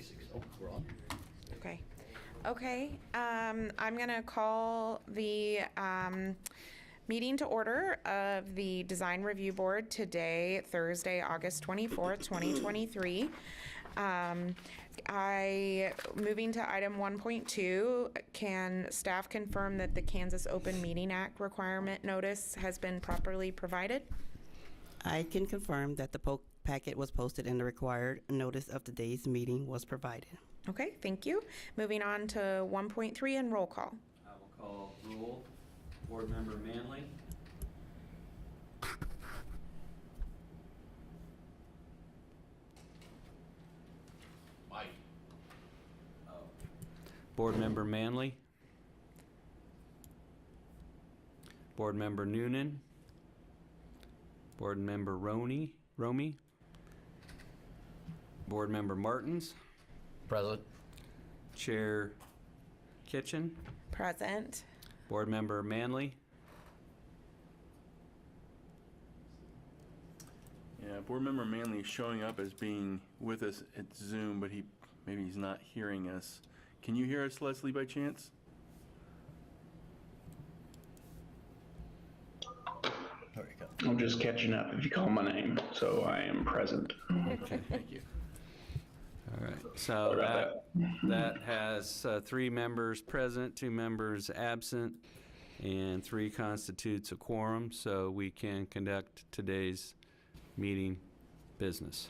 basics. Oh, we're on. Okay. Okay. I'm going to call the meeting to order of the Design Review Board today, Thursday, August 24th, 2023. Moving to item 1.2, can staff confirm that the Kansas Open Meeting Act requirement notice has been properly provided? I can confirm that the packet was posted and the required notice of today's meeting was provided. Okay, thank you. Moving on to 1.3 and roll call. I will call roll. Board Member Manley. Mike. Oh. Board Member Manley. Board Member Noonan. Board Member Romy. Board Member Martins. Present. Chair Kitchen. Present. Board Member Manley. Yeah, Board Member Manley is showing up as being with us at Zoom, but maybe he's not hearing us. Can you hear us, Leslie, by chance? There you go. I'm just catching up if you call my name, so I am present. Okay, thank you. All right. So that has 3 members present, 2 members absent, and 3 constitutes a quorum, so we can conduct today's meeting business.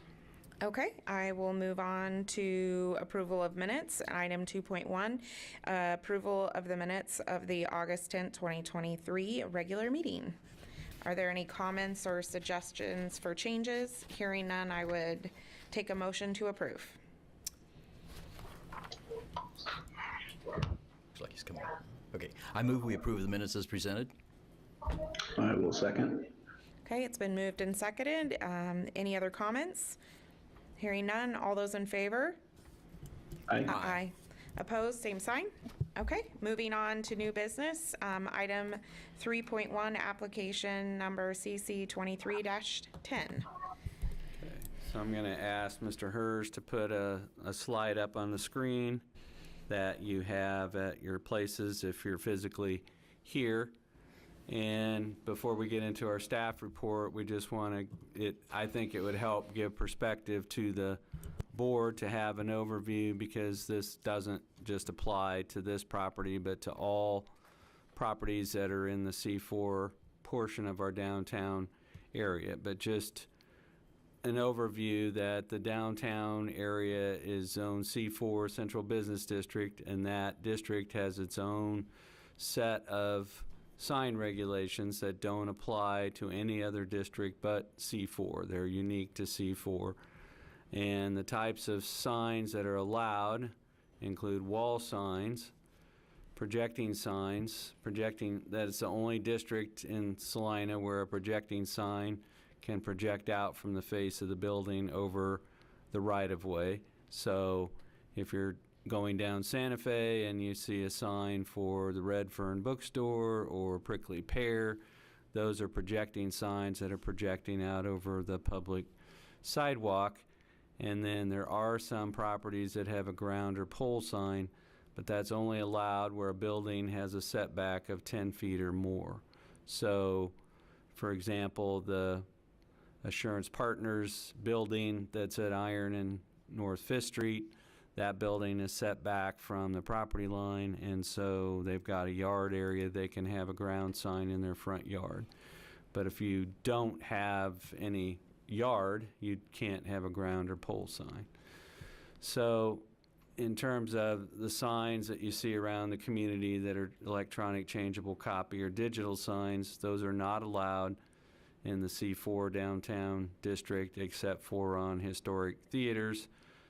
Okay, I will move on to approval of minutes. Item 2.1, approval of the minutes of the August 10th, 2023 regular meeting. Are there any comments or suggestions for changes? Hearing none, I would take a motion to approve. Looks like he's coming up. Okay. I move we approve the minutes as presented. I will second. Okay, it's been moved and seconded. Any other comments? Hearing none, all those in favor? Aye. Aye. Opposed, same sign. Okay, moving on to new business. Item 3.1, application number CC 23-10. Okay. So I'm going to ask Mr. Hers to put a slide up on the screen that you have at your places if you're physically here. And before we get into our staff report, we just want to, I think it would help give perspective to the board to have an overview, because this doesn't just apply to this property, but to all properties that are in the C4 portion of our downtown area. But just an overview that the downtown area is Zone C4 Central Business District, and that district has its own set of sign regulations that don't apply to any other district but C4. They're unique to C4. And the types of signs that are allowed include wall signs, projecting signs, that it's the only district in Salina where a projecting sign can project out from the face of the building over the right-of-way. So if you're going down Santa Fe and you see a sign for the Red Fern Bookstore or Prickly Pear, those are projecting signs that are projecting out over the public sidewalk. And then there are some properties that have a ground or pole sign, but that's only allowed where a building has a setback of 10 feet or more. So, for example, the Assurance Partners building that's at Iron and North 5th Street, that building is set back from the property line, and so they've got a yard area. They can have a ground sign in their front yard. But if you don't have any yard, you can't have a ground or pole sign. So in terms of the signs that you see around the community that are electronic changeable copy or digital signs, those are not allowed in the C4 downtown district except for on historic theaters.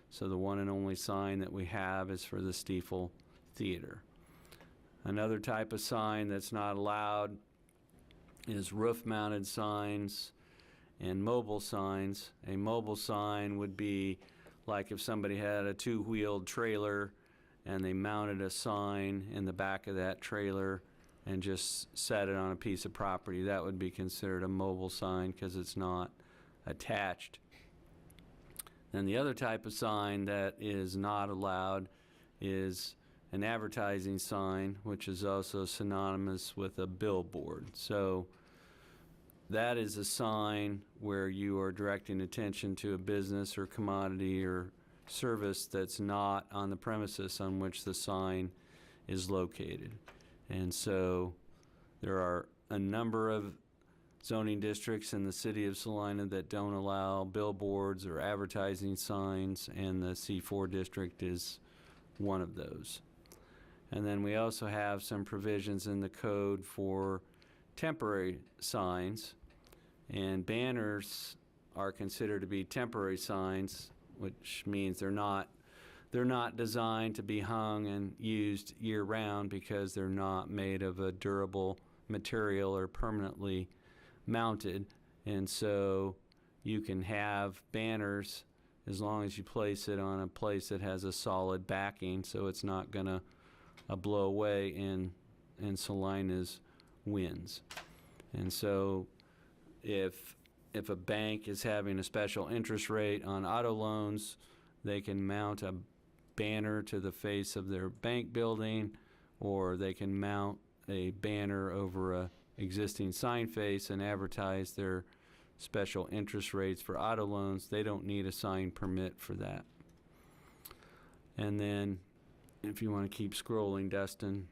So the one and only sign that we have is for the Stiefel Theater. Another type of sign that's not allowed is roof-mounted signs and mobile signs. A mobile sign would be like if somebody had a 2-wheeled trailer and they mounted a sign in the back of that trailer and just set it on a piece of property. That would be considered a mobile sign because it's not attached. And the other type of sign that is not allowed is an advertising sign, which is also synonymous with a billboard. So that is a sign where you are directing attention to a business or commodity or service that's not on the premises on which the sign is located. And so there are a number of zoning districts in the city of Salina that don't allow billboards or advertising signs, and the C4 district is one of those. And then we also have some provisions in the code for temporary signs, and banners are considered to be temporary signs, which means they're not designed to be hung and used year-round because they're not made of a durable material or permanently mounted. And so you can have banners as long as you place it on a place that has a solid backing, so it's not going to blow away in Salina's winds. And so if a bank is having a special interest rate on auto loans, they can mount a banner to the face of their bank building, or they can mount a banner over a existing sign face and advertise their special interest rates for auto loans. They don't need a sign permit for that. And then if you want to keep scrolling, Dustin,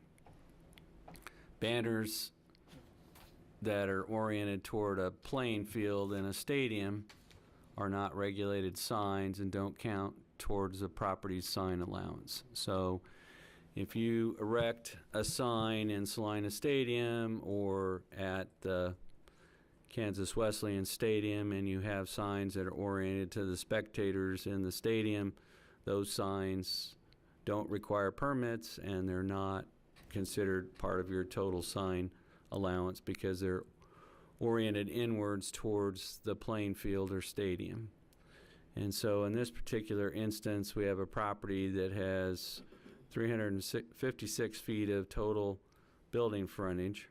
banners that are oriented toward a playing field in a stadium are not regulated signs and don't count towards the property's sign allowance. So if you erect a sign in Salina Stadium or at the Kansas Wesleyan Stadium and you have signs that are oriented to the spectators in the stadium, those signs don't require permits and they're not considered part of your total sign allowance because they're oriented inwards towards the playing field or stadium. And so in this particular instance, we have a property that has 356 feet of total building frontage.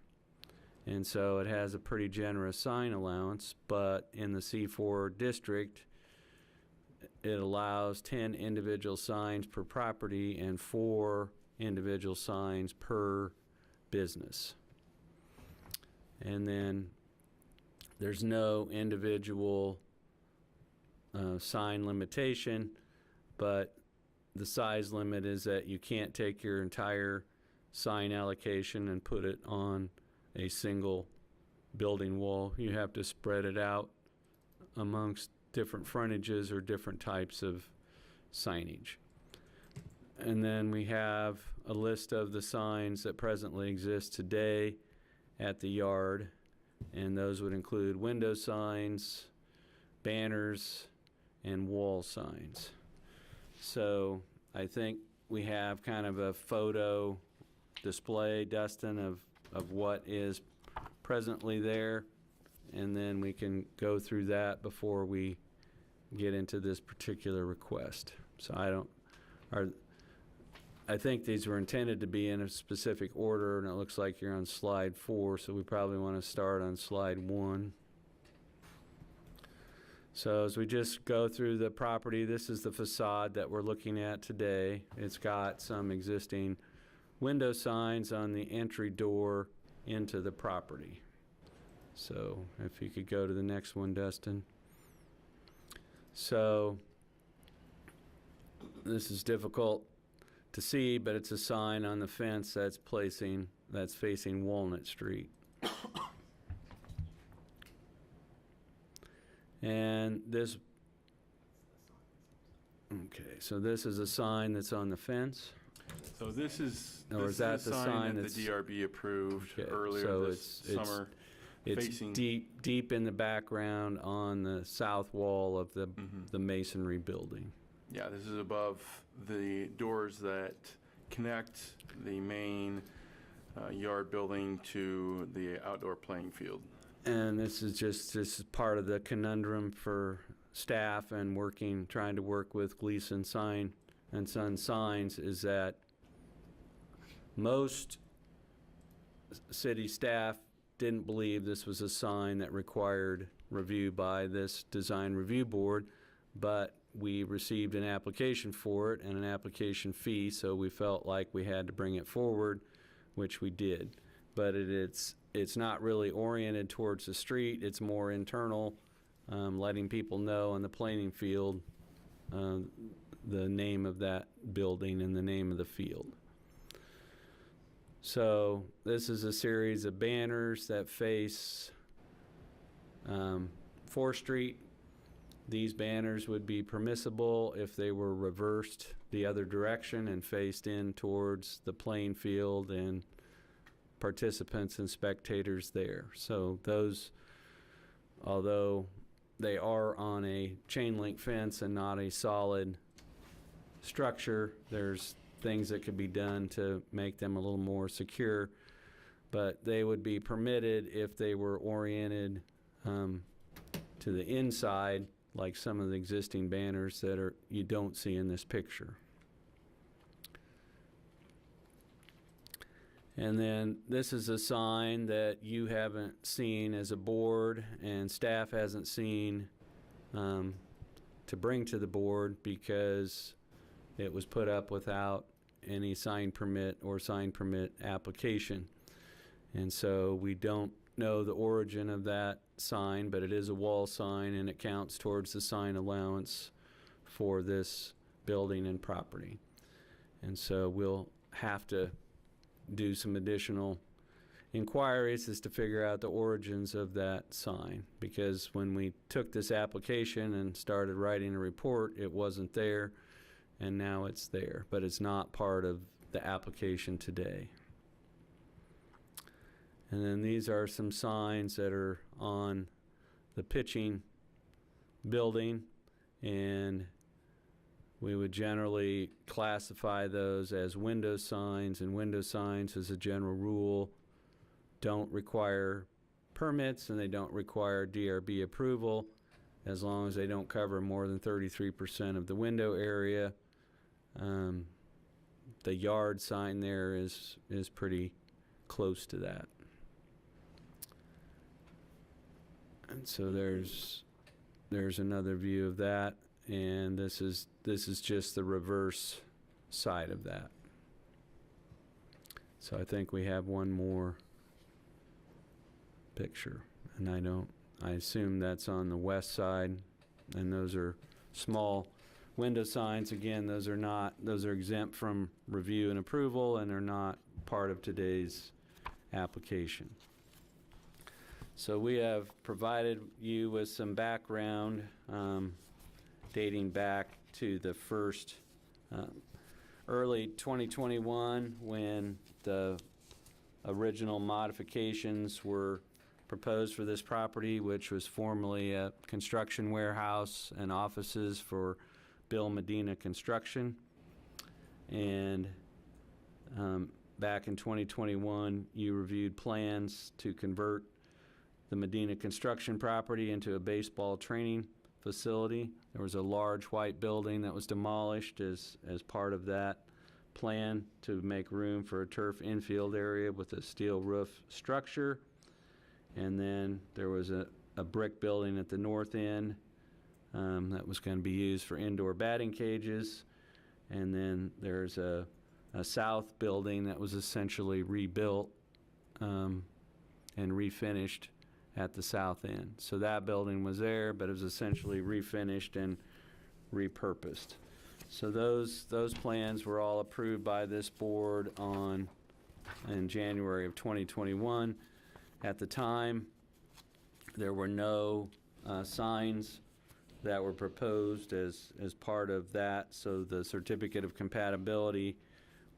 And so it has a pretty generous sign allowance, but in the C4 district, it allows 10 individual signs per property and 4 individual signs per business. And then there's no individual sign limitation, but the size limit is that you can't take your entire sign allocation and put it on a single building wall. You have to spread it out amongst different frontages or different types of signage. And then we have a list of the signs that presently exist today at the yard, and those would include window signs, banners, and wall signs. So I think we have kind of a photo display, Dustin, of what is presently there, and then we can go through that before we get into this particular request. So I think these were intended to be in a specific order, and it looks like you're on slide 4, so we probably want to start on slide 1. So as we just go through the property, this is the facade that we're looking at today. It's got some existing window signs on the entry door into the property. So if you could go to the next one, Dustin. So this is difficult to see, but it's a sign on the fence that's facing Walnut Street. And this, okay, so this is a sign that's on the fence. So this is Or is that the sign that that's the DRB approved okay, earlier so this summer. it's facing deep in the background on the south wall of the masonry building. Yeah, this is above the doors that connect the main yard building to the outdoor playing field. And this is part of the conundrum for staff and trying to work with Gleason Sign and Son Signs is that most city staff didn't believe this was a sign that required review by this design review board, but we received an application for it and an application fee, so we felt like we had to bring it forward, which we did. But it's not really oriented towards the street. It's more internal, letting people know on the playing field the name of that building and the name of the field. So this is a series of banners that face 4th Street. These banners would be permissible if they were reversed the other direction and faced in towards the playing field and participants and spectators there. So those, although they are on a chain link fence and not a solid structure, there's things that could be done to make them a little more secure, but they would be permitted if they were oriented to the inside, like some of the existing banners that you don't see in this picture. And then this is a sign that you haven't seen as a board and staff hasn't seen to bring to the board because it was put up without any sign permit or sign permit application. And so we don't know the origin of that sign, but it is a wall sign and it counts towards the sign allowance for this building and property. And so we'll have to do some additional inquiries as to figure out the origins of that sign, because when we took this application and started writing a report, it wasn't there, and now it's there, but it's not part of the application today. And then these are some signs that are on the pitching building, and we would generally classify those as window signs, and window signs, as a general rule, don't require permits and they don't require DRB approval as long as they don't cover more than 33% of the window area. The yard sign there is pretty close to that. And so there's another view of that, and this is just the reverse side of that. So I think we have one more picture, and I assume that's on the west side, and those are small window signs. Again, those are exempt from review and approval and are not part of today's application. So we have provided you with some background dating back to the first early 2021, when the original modifications were proposed for this property, which was formerly a construction warehouse and offices for Bill Medina Construction. And back in 2021, you reviewed plans to convert the Medina Construction property into a baseball training facility. There was a large white building that was demolished as part of that plan to make room for a turf infield area with a steel roof structure. And then there was a brick building at the north end that was going to be used for indoor batting cages. And then there's a south building that was essentially rebuilt and refinished at the south end. So that building was there, but it was essentially refinished and repurposed. So those plans were all approved by this board in January of 2021. At the time, there were no signs that were proposed as part of that, so the certificate of compatibility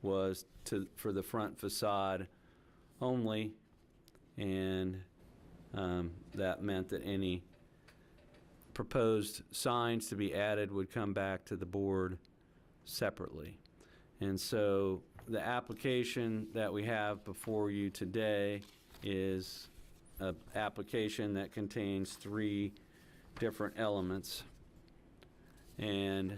was for the front facade only, and that meant that any proposed signs to be added would come back to the board separately. And so the application that we have before you today is an application that contains 3 different elements. And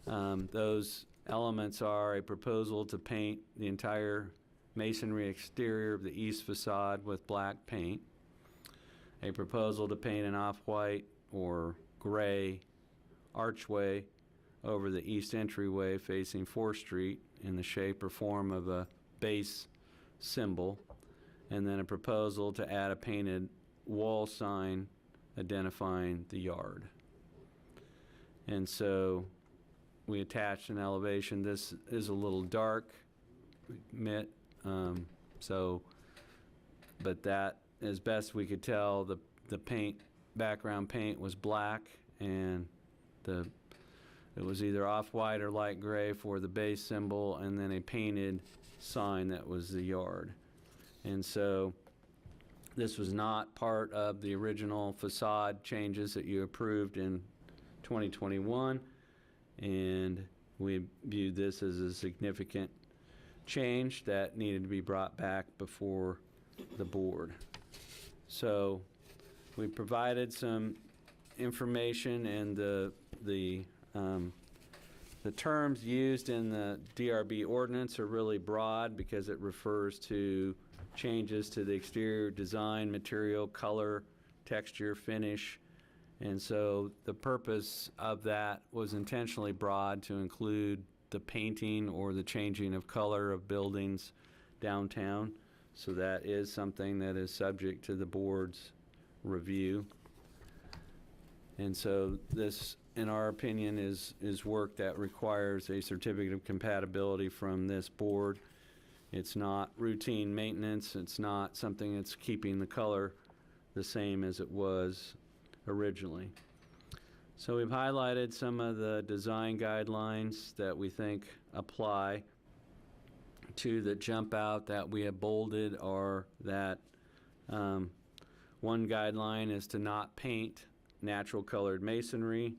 those elements are a proposal to paint the entire masonry exterior of the east facade with black paint, a proposal to paint an off-white or gray archway over the east entryway facing 4th Street in the shape or form of a base symbol, and then a proposal to add a painted wall sign identifying the yard. And so we attached an elevation. This is a little dark, admit, but that, as best we could tell, the background paint was black, and it was either off-white or light gray for the base symbol, and then a painted sign that was the yard. And so this was not part of the original facade changes that you approved in 2021, and we viewed this as a significant change that needed to be brought back before the board. So we provided some information, and the terms used in the DRB ordinance are really broad because it refers to changes to the exterior design, material, color, texture, finish. And so the purpose of that was intentionally broad to include the painting or the changing of color of buildings downtown. So that is something that is subject to the board's review. And so this, in our opinion, is work that requires a certificate of compatibility from this board. It's not routine maintenance. It's not something that's keeping the color the same as it was originally. So we've highlighted some of the design guidelines that we think apply. Two that jump out that we have bolded are that one guideline is to not paint natural colored masonry,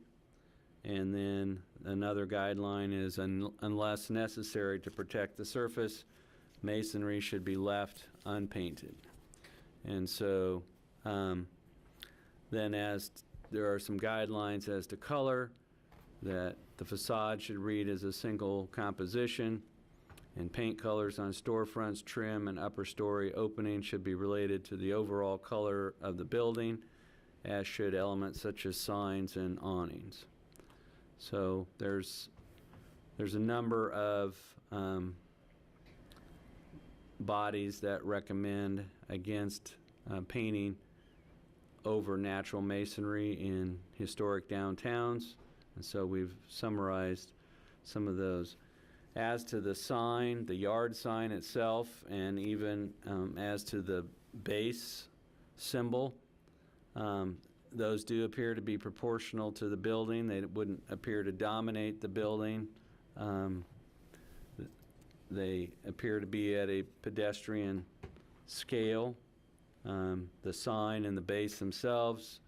and then another guideline is unless necessary to protect the surface, masonry should be left unpainted. And so then as there are some guidelines as to color, that the facade should read as a single composition, and paint colors on storefronts, trim, and upper story openings should be related to the overall color of the building, as should elements such as signs and awnings. So there's a number of bodies that recommend against painting over natural masonry in historic downtowns, and so we've summarized some of those. As to the sign, the yard sign itself, and even as to the base symbol, those do appear to be proportional to the building. They wouldn't appear to dominate the building. They appear to be at a pedestrian scale. The sign and the base themselves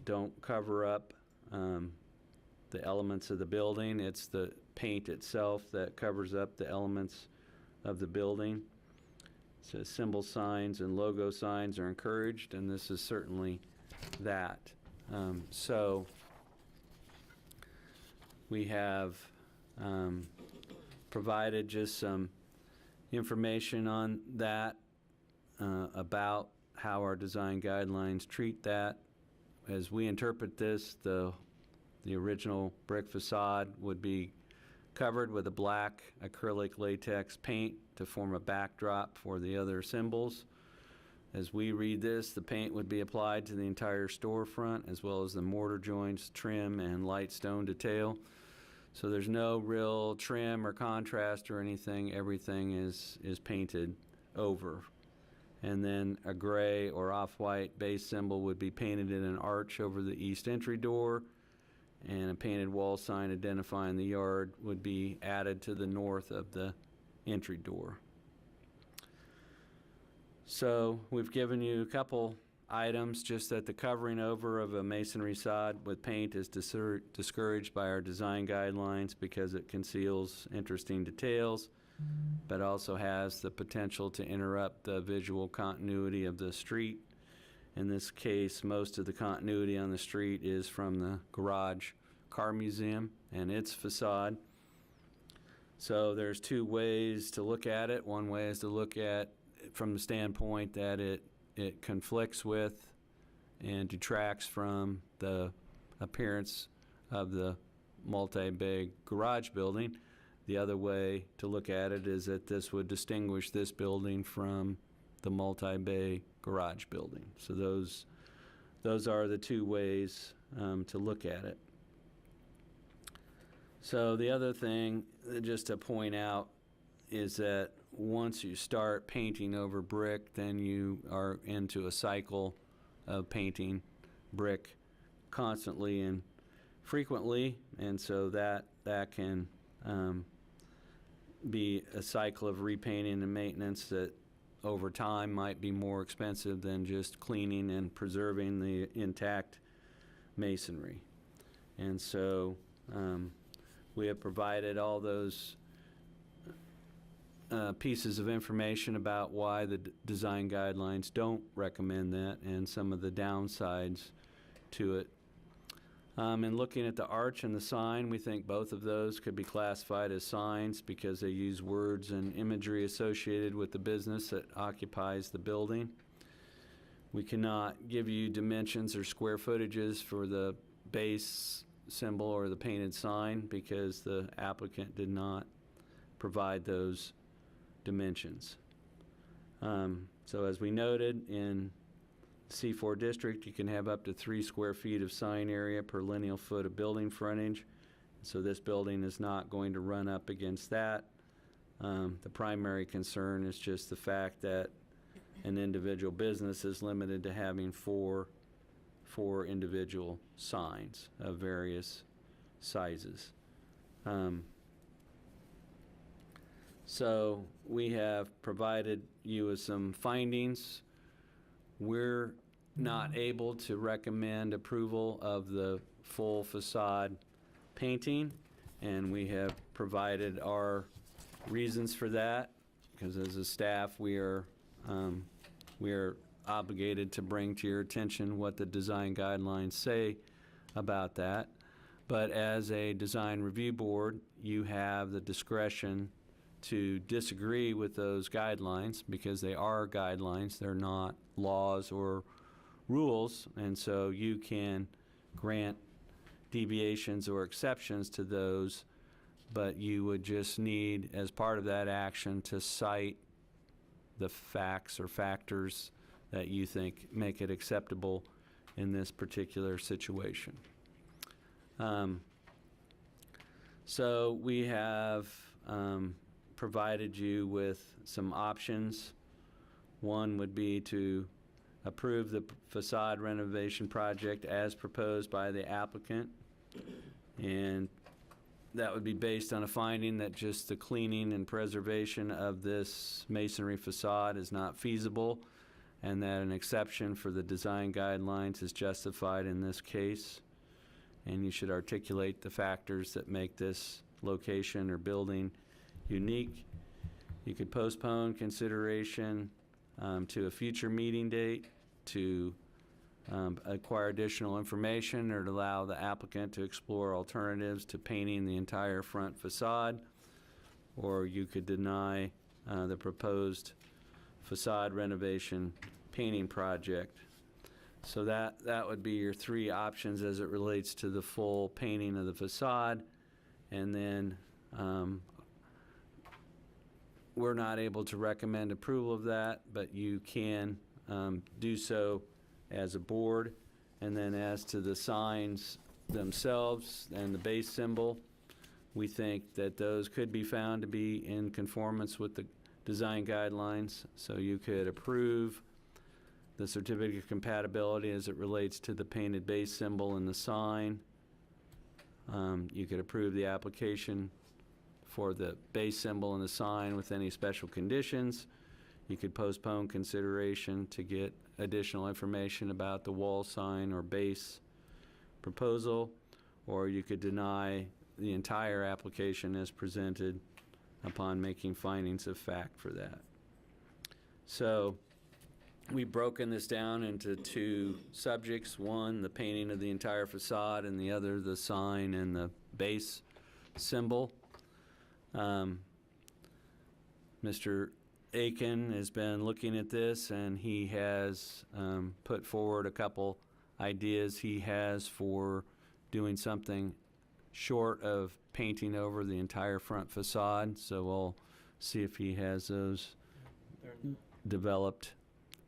don't cover up the elements of the building. It's the paint itself that covers up the elements of the building. So symbol signs and logo signs are encouraged, and this is certainly that. So we have provided just some information on that, about how our design guidelines treat that. As we interpret this, the original brick facade would be covered with a black acrylic latex paint to form a backdrop for the other symbols. As we read this, the paint would be applied to the entire storefront as well as the mortar joints, trim, and light stone detail. So there's no real trim or contrast or anything. Everything is painted over. And then a gray or off-white base symbol would be painted in an arch over the east entry door, and a painted wall sign identifying the yard would be added to the north of the entry door. So we've given you a couple items, just that the covering over of a masonry sod with paint is discouraged by our design guidelines because it conceals interesting details, but also has the potential to interrupt the visual continuity of the street. In this case, most of the continuity on the street is from the Garage Car Museum and its facade. So there's two ways to look at it. One way is to look at it from the standpoint that it conflicts with and detracts from the appearance of the multi-bay garage building. The other way to look at it is that this would distinguish this building from the multi-bay garage building. So those are the two ways to look at it. So the other thing, just to point out, is that once you start painting over brick, then you are into a cycle of painting brick constantly and frequently, and so that can be a cycle of repainting and maintenance that over time might be more expensive than just cleaning and preserving the intact masonry. And so we have provided all those pieces of information about why the design guidelines don't recommend that and some of the downsides to it. And looking at the arch and the sign, we think both of those could be classified as signs because they use words and imagery associated with the business that occupies the building. We cannot give you dimensions or square footages for the base symbol or the painted sign because the applicant did not provide those dimensions. So as we noted, in C4 district, you can have up to 3 square feet of sign area per lineal foot of building frontage. So this building is not going to run up against that. The primary concern is just the fact that an individual business is limited to having four individual signs of various sizes. So we have provided you with some findings. We're not able to recommend approval of the full facade painting, and we have provided our reasons for that, because as a staff, we are obligated to bring to your attention what the design guidelines say about that. But as a design review board, you have the discretion to disagree with those guidelines because they are guidelines, they're not laws or rules, and so you can grant deviations or exceptions to those, but you would just need, as part of that action, to cite the facts or factors that you think make it acceptable in this particular situation. So we have provided you with some options. One would be to approve the facade renovation project as proposed by the applicant, and that would be based on a finding that just the cleaning and preservation of this masonry facade is not feasible, and that an exception for the design guidelines is justified in this case. And you should articulate the factors that make this location or building unique. You could postpone consideration to a future meeting date to acquire additional information or to allow the applicant to explore alternatives to painting the entire front facade, or you could deny the proposed facade renovation painting project. So that would be your 3 options as it relates to the full painting of the facade. And then we're not able to recommend approval of that, but you can do so as a board. And then as to the signs themselves and the base symbol, we think that those could be found to be in conformance with the design guidelines. So you could approve the certificate of compatibility as it relates to the painted base symbol and the sign. You could approve the application for the base symbol and the sign with any special conditions. You could postpone consideration to get additional information about the wall sign or base proposal, or you could deny the entire application as presented upon making findings of fact for that. So we've broken this down into 2 subjects. One, the painting of the entire facade, and the other, the sign and the base symbol. Mr. Aiken has been looking at this, and he has put forward a couple ideas he has for doing something short of painting over the entire front facade. So we'll see if he has those developed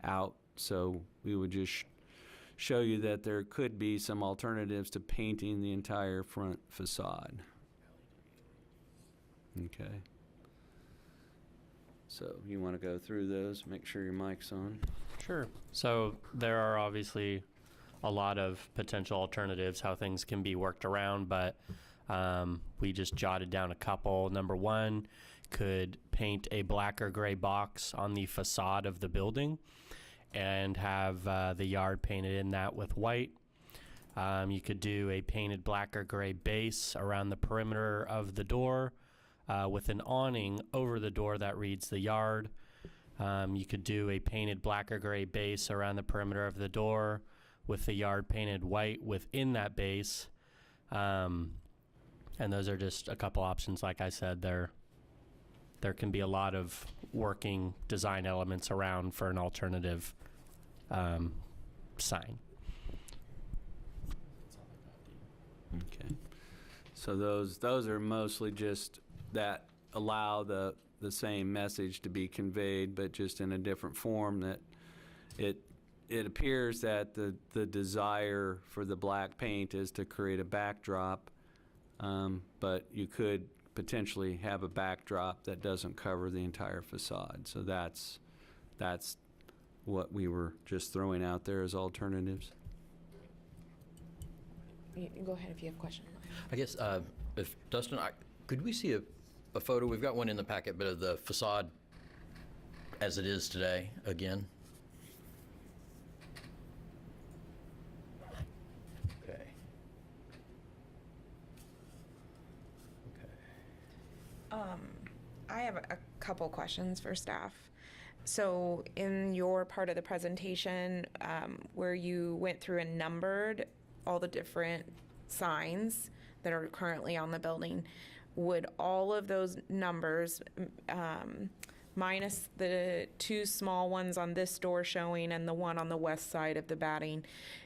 out. So we would just show you that there could be some alternatives to painting the entire front facade. Okay. So you want to go through those, make sure your mic's on. Sure. So there are obviously a lot of potential alternatives how things can be worked around, but we just jotted down a couple. Number one, could paint a black or gray box on the facade of the building and have the yard painted in that with white. You could do a painted black or gray base around the perimeter of the door with an awning over the door that reads the yard. You could do a painted black or gray base around the perimeter of the door with the yard painted white within that base. And those are just a couple options. Like I said, there can be a lot of working design elements around for an alternative sign. Okay. So those are mostly just that allow the same message to be conveyed, but just in a different form. That it appears that the desire for the black paint is to create a backdrop, but you could potentially have a backdrop that doesn't cover the entire facade. So that's what we were just throwing out there as alternatives. You can go ahead if you have questions. I guess, if Dustin, could we see a photo? We've got one in the packet, but of the facade as it is today, again. Okay. I have a couple questions for staff. So in your part of the presentation, where you went through and numbered all the different signs that are currently on the building, would all of those numbers, minus the two small ones on this door showing and the one on the west side of the batting,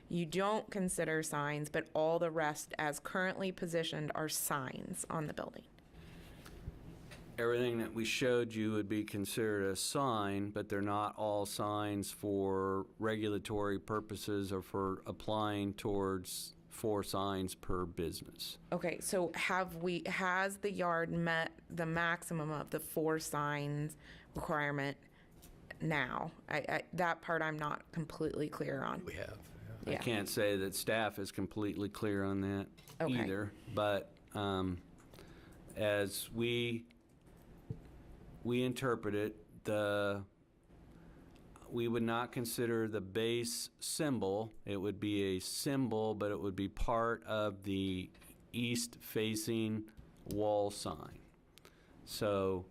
you don't consider signs, but all the rest as currently positioned are signs on the building? Everything that we showed you would be considered a sign, but they're not all signs for regulatory purposes or for applying towards 4 signs per business. Okay, so has the yard met the maximum of the 4 signs requirement now? That part I'm not completely clear on. We have. Yeah. I can't say that staff is completely clear on that Okay. either, but as we interpret it, we would not consider the base symbol. It would be a symbol, but it would be part of the east-facing wall sign. So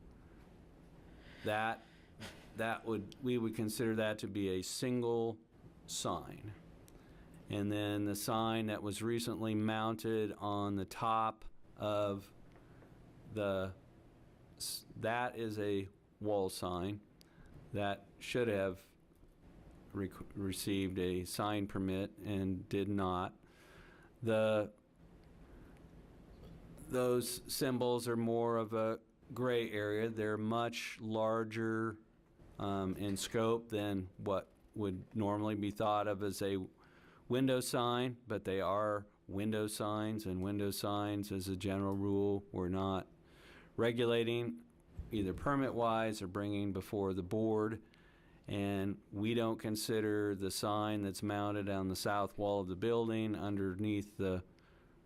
we would consider that to be a single sign. And then the sign that was recently mounted on the top of that is a wall sign that should have received a sign permit and did not. Those symbols are more of a gray area. They're much larger in scope than what would normally be thought of as a window sign, but they are window signs, and window signs, as a general rule, we're not regulating either permit-wise or bringing before the board. And we don't consider the sign that's mounted on the south wall of the building underneath the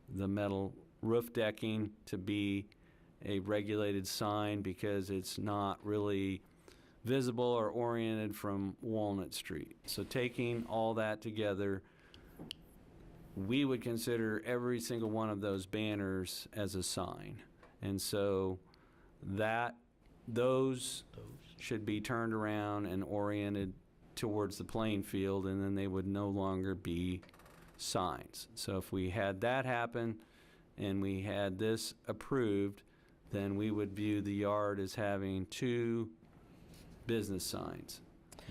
metal roof decking to be a regulated sign, because it's not really visible or oriented from Walnut Street. So taking all that together, we would consider every single one of those banners as a sign. And so those should be turned around and oriented towards the playing field, and then they would no longer be signs. So if we had that happen and we had this approved, then we would view the yard as having 2 business signs.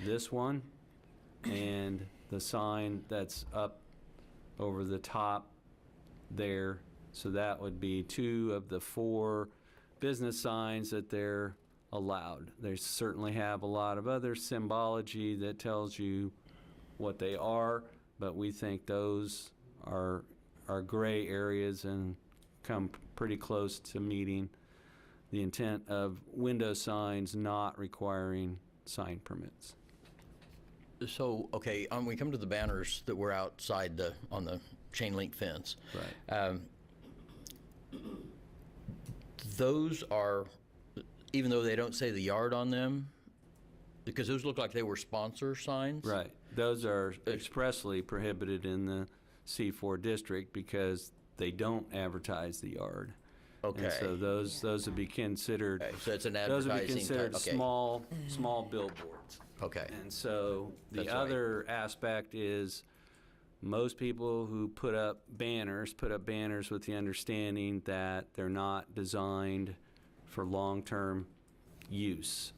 This one and the sign that's up over the top there. So that would be 2 of the 4 business signs that they're allowed. They certainly have a lot of other symbology that tells you what they are, but we think those are gray areas and come pretty close to meeting the intent of window signs not requiring sign permits. So, okay, we come to the banners that were outside on the chain link fence. Right. Those are, even though they don't say the yard on them, because those look like they were sponsor signs. Right. Those are expressly prohibited in the C4 district because they don't advertise the yard. Okay. And so those would be considered. Okay, so it's an Those would be advertising considered type, okay. small billboards. Okay. And so the That's right. other aspect is most people who put up banners with the understanding that they're not designed for long-term use.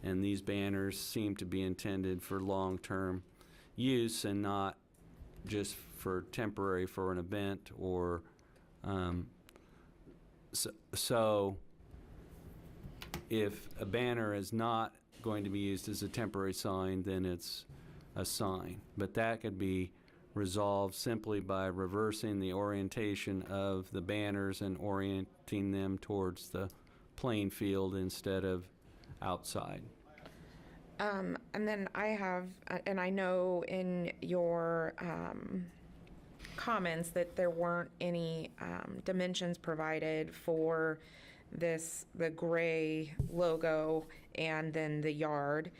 And these banners seem to be intended for long-term use and not just for temporary for an event or so if a banner is not going to be used as a temporary sign, then it's a sign. But that could be resolved simply by reversing the orientation of the banners and orienting them towards the playing field instead of outside. And then I have, and I know in your comments that there weren't any dimensions provided for the gray logo and then the yard.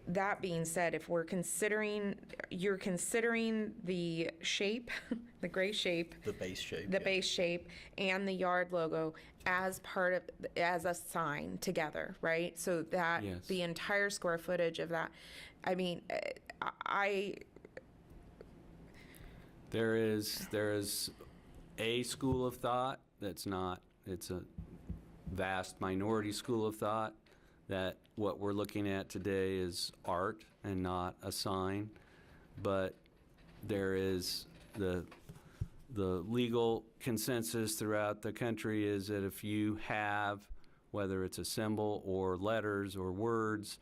That being said, if you're considering the shape, the gray shape, The base shape. the yeah. base shape and the yard logo as as a sign together, right? So that Yes. the entire square footage of that, I mean, There is a school of thought it's a vast minority school of thought that what we're looking at today is art and not a sign. But there is the legal consensus throughout the country is that if you have, whether it's a symbol or letters or words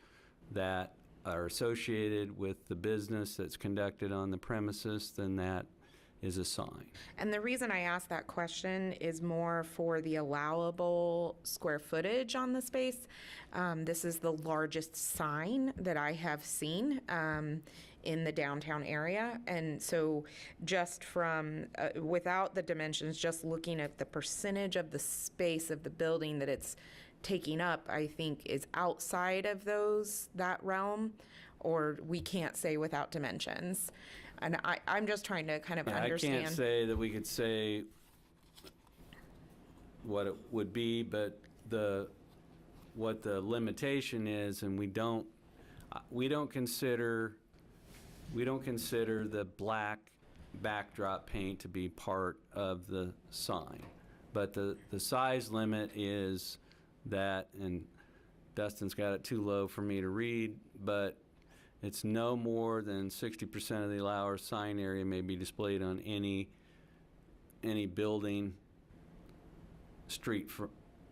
that are associated with the business that's conducted on the premises, then that is a sign. and the reason I asked that question is more for the allowable square footage on the space. This is the largest sign that I have seen in the downtown area. And so just from, without the dimensions, just looking at the percentage of the space of the building that it's taking up, I think is outside of that realm, or we can't say without dimensions. And I'm just trying to kind of understand. I can't say that we could say what it would be, but what the limitation is, and we don't consider the black backdrop paint to be part of the sign. But the size limit is that, and Dustin's got it too low for me to read, but it's no more than 60% of the allowed sign area may be displayed on any building,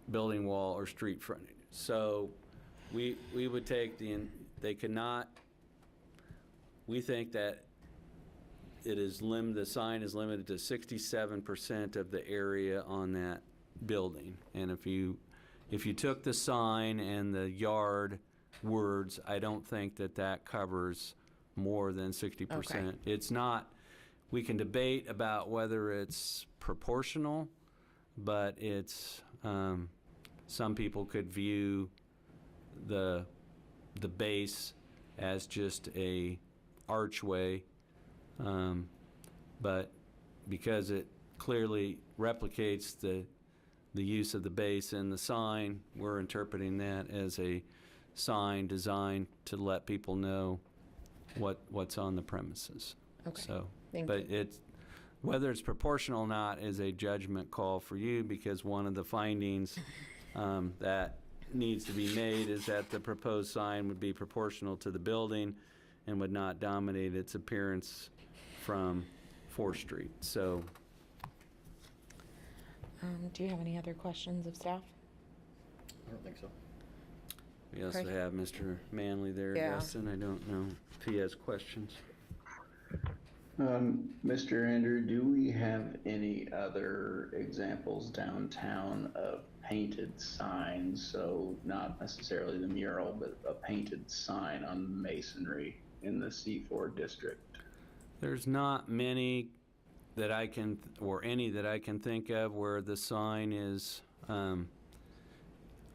building wall or street frontage. So we would take they cannot, we think that the sign is limited to 67% of the area on that building. And if you took the sign and the yard words, I don't think that covers more than 60%. Okay. It's not, we can debate about whether it's proportional, but it's, some people could view the base as just a archway, but because it clearly replicates the use of the base in the sign, we're interpreting that as a sign designed to let people know what's on the premises. Okay. So, Thank but you. whether it's proportional or not is a judgment call for you, because one of the findings that needs to be made is that the proposed sign would be proportional to the building and would not dominate its appearance from 4th Street. So Do you have any other questions of staff? I don't think so. we also Okay. have Mr. Manley there, Yeah. Justin. I don't know if he has questions. Mr. Andrew, do we have any other examples downtown of painted signs? So not necessarily the mural, but a painted sign on masonry in the C4 district? There's not many that I can, or any that I can think of where the sign is,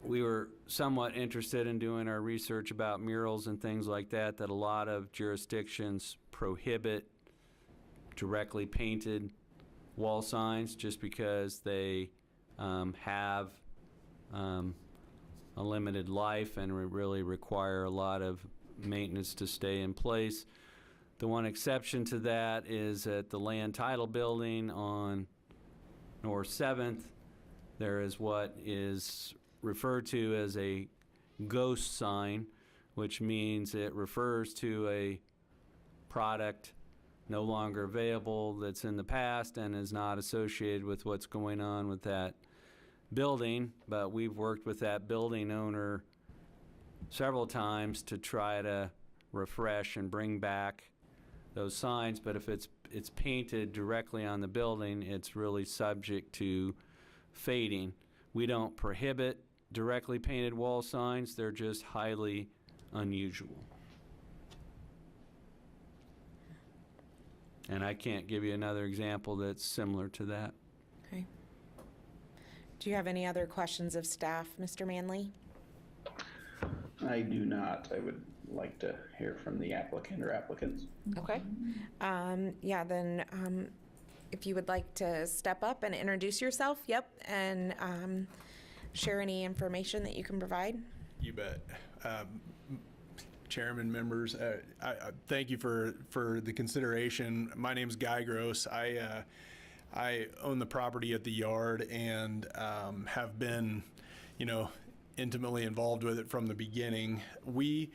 we were somewhat interested in doing our research about murals and things like that, that a lot of jurisdictions prohibit directly painted wall signs just because they have a limited life and really require a lot of maintenance to stay in place. The one exception to that is at the land title building on North 7th. There is what is referred to as a ghost sign, which means it refers to a product no longer available that's in the past and is not associated with what's going on with that building. But we've worked with that building owner several times to try to refresh and bring back those signs, but if it's painted directly on the building, it's really subject to fading. We don't prohibit directly painted wall signs, they're just highly unusual. And I can't give you another example that's similar to that. Okay. Do you have any other questions of staff, Mr. Manley? I do not. I would like to hear from the applicant or applicants. Okay. Yeah, then if you would like to step up and introduce yourself, yep, and share any information that you can provide. You bet. Chairman, members, I thank you for the consideration. My name's Guy Gross. I own the property at the yard and have been, intimately involved with it from the beginning. We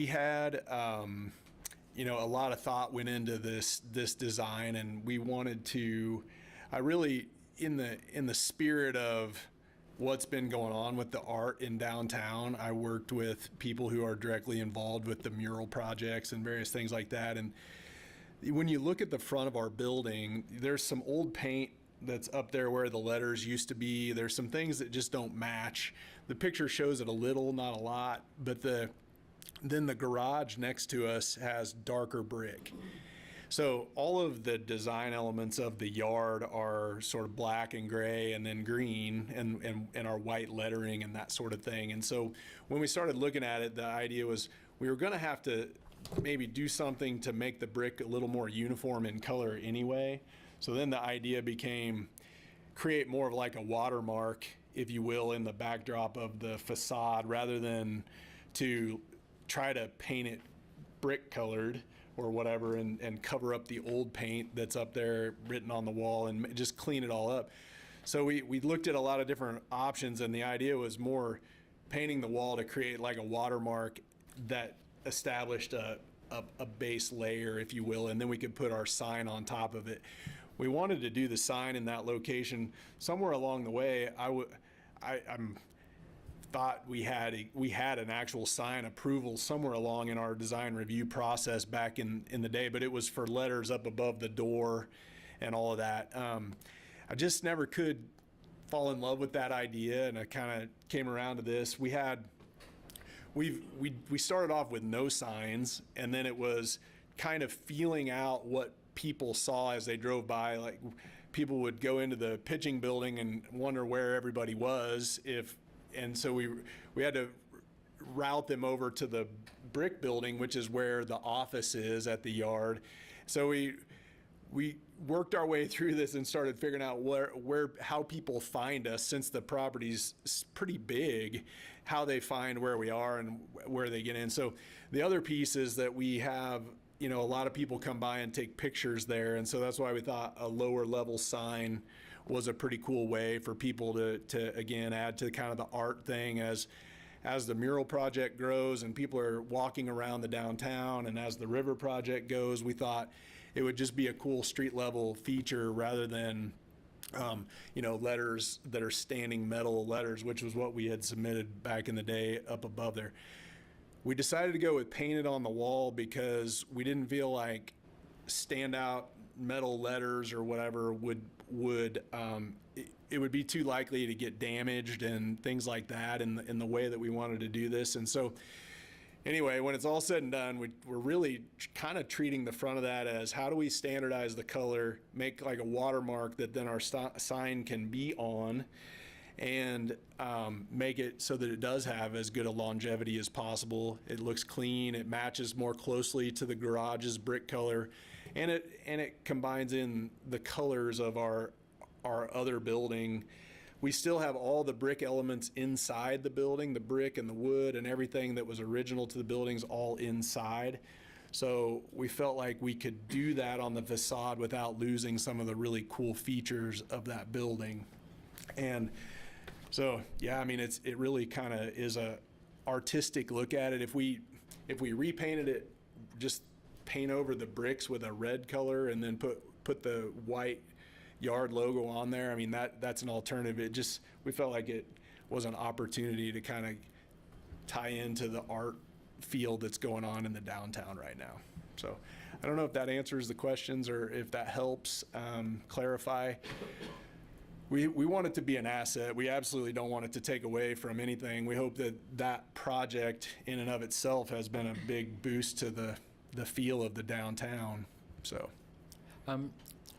had, a lot of thought went into this design, and we wanted to, in the spirit of what's been going on with the art in downtown, I worked with people who are directly involved with the mural projects and various things like that. And when you look at the front of our building, there's some old paint that's up there where the letters used to be. There's some things that just don't match. The picture shows it a little, not a lot, but then the garage next to us has darker brick. So all of the design elements of the yard are sort of black and gray and then green and our white lettering and that sort of thing. And so when we started looking at it, the idea was we were going to have to maybe do something to make the brick a little more uniform in color anyway. So then the idea became create more of like a watermark, if you will, in the backdrop of the facade rather than to try to paint it brick colored or whatever and cover up the old paint that's up there written on the wall and just clean it all up. So we looked at a lot of different options, and the idea was more painting the wall to create like a watermark that established a base layer, if you will, and then we could put our sign on top of it. We wanted to do the sign in that location. Somewhere along the way, I'm thought we had an actual sign approval somewhere along in our design review process back in the day, but it was for letters up above the door and all of that. I just never could fall in love with that idea, and I kind of came around to this. We started off with no signs, and then it was kind of feeling out what people saw as they drove by. Like people would go into the pitching building and wonder where everybody was and so we had to route them over to the brick building, which is where the office is at the yard. So we worked our way through this and started figuring out how people find us, since the property's pretty big, how they find where we are and where they get in. So the other piece is that we have, a lot of people come by and take pictures there, and so that's why we thought a lower level sign was a pretty cool way for people to again add to kind of the art thing as the mural project grows and people are walking around the downtown, and as the river project goes, we thought it would just be a cool street level feature rather than, letters that are standing metal letters, which was what we had submitted back in the day up above there. We decided to go with painted on the wall because we didn't feel like standout metal letters or whatever it would be too likely to get damaged and things like that in the way that we wanted to do this. And so anyway, when it's all said and done, we're really kind of treating the front of that as how do we standardize the color, make like a watermark that then our sign can be on, and make it so that it does have as good a longevity as possible. It looks clean, it matches more closely to the garage's brick color, and it combines in the colors of our other building. We still have all the brick elements inside the building, the brick and the wood and everything that was original to the buildings all inside. So we felt like we could do that on the facade without losing some of the really cool features of that building. And so, yeah, I mean, it really kind of is a artistic look at it. If we repainted it, just paint over the bricks with a red color and then put the white yard logo on there, I mean, that's an alternative. We felt like it was an opportunity to kind of tie into the art field that's going on in the downtown right now. So I don't know if that answers the questions or if that helps clarify. We want it to be an asset. We absolutely don't want it to take away from anything. We hope that project in and of itself has been a big boost to the feel of the downtown. So.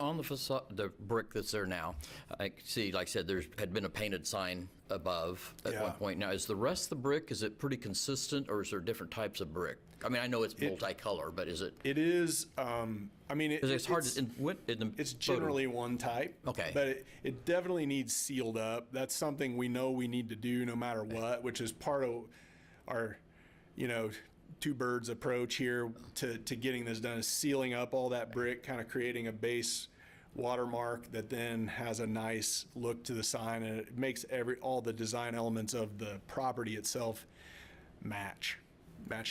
On the facade, the brick that's there now, I see, like I said, there had been a painted sign above at one point. Now, is the rest of the brick, is it pretty consistent, or is there different types of brick? I mean, I know it's multicolor, but is it? It is. I mean, it's hard to, in the it's generally one type. Okay. But it definitely needs sealed up. That's something we know we need to do no matter what, which is part of our, two birds approach here to getting this done, is sealing up all that brick, kind of creating a base watermark that then has a nice look to the sign, and it makes all the design elements of the property itself match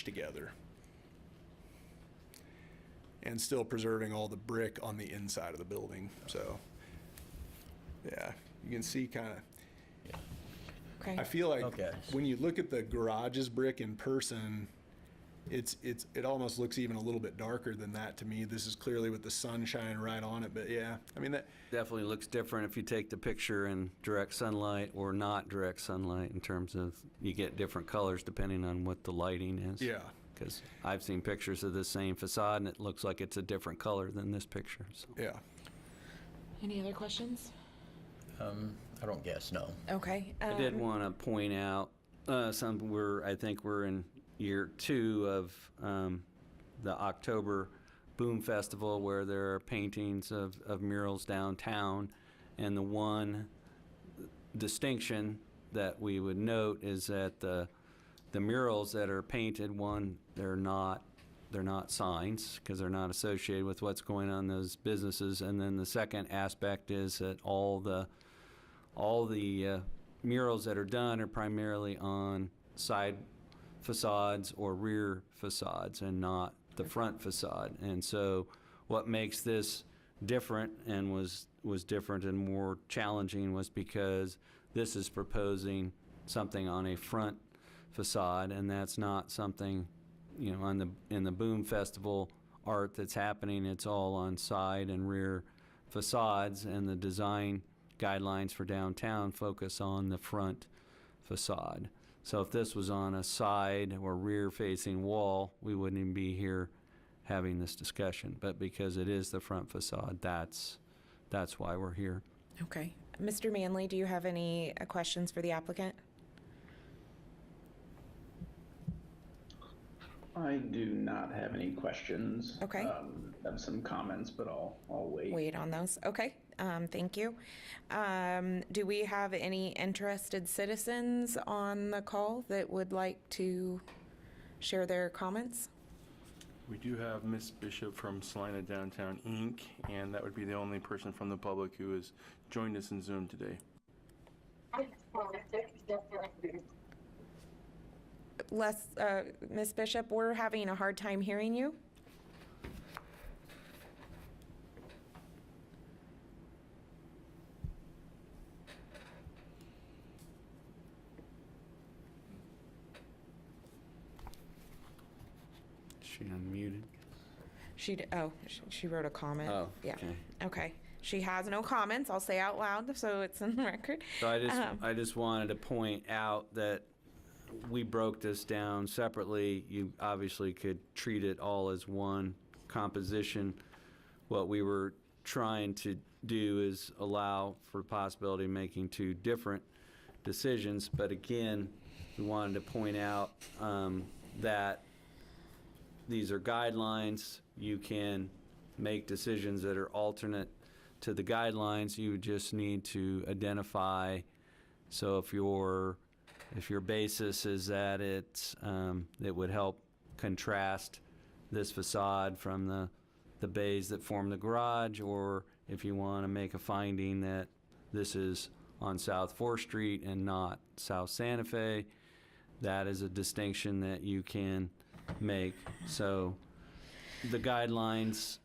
together, and still preserving all the brick on the inside of the building. So yeah, you can see kind of, Okay. I feel like when you look at the garage's brick in person, it almost looks even a little bit darker than that to me. This is clearly with the sun shining right on it, but yeah, I mean, that Definitely looks different if you take the picture in direct sunlight or not direct sunlight, in terms of you get different colors depending on what the lighting is. Yeah. Because I've seen pictures of the same facade and it looks like it's a different color than this picture. So. Yeah. Any other questions? I don't guess, no. Okay. I did want to point out I think we're in year 2 of the October Boom Festival, where there are paintings of murals downtown, and the one distinction that we would note is that the murals that are painted, one, they're not signs because they're not associated with what's going on in those businesses, and then the second aspect is that all the murals that are done are primarily on side facades or rear facades and not the front facade. And so what makes this different and was different and more challenging was because this is proposing something on a front facade, and that's not something, in the Boom Festival art that's happening. It's all on side and rear facades, and the design guidelines for downtown focus on the front facade. So if this was on a side or rear-facing wall, we wouldn't even be here having this discussion. But because it is the front facade, that's why we're here. Okay. Mr. Manley, do you have any questions for the applicant? I do not have any questions. Okay. I have some comments, but I'll wait. Wait on those. Okay. Thank you. Do we have any interested citizens on the call that would like to share their comments? We do have Miss Bishop from Salina Downtown, Inc., and that would be the only person from the public who has joined us in Zoom today. Miss Bishop, we're having a hard time hearing you. She unmuted. She wrote a comment. Oh, Yeah. okay. Okay. She has no comments. I'll say out loud so it's in the record. So I just wanted to point out that we broke this down separately. You obviously could treat it all as one composition. What we were trying to do is allow for the possibility of making two different decisions. But again, we wanted to point out that these are guidelines. You can make decisions that are alternate to the guidelines. You just need to identify. So if your basis is that it would help contrast this facade from the bays that form the garage, or if you want to make a finding that this is on South 4th Street and not South Santa Fe, that is a distinction that you can make. So the guidelines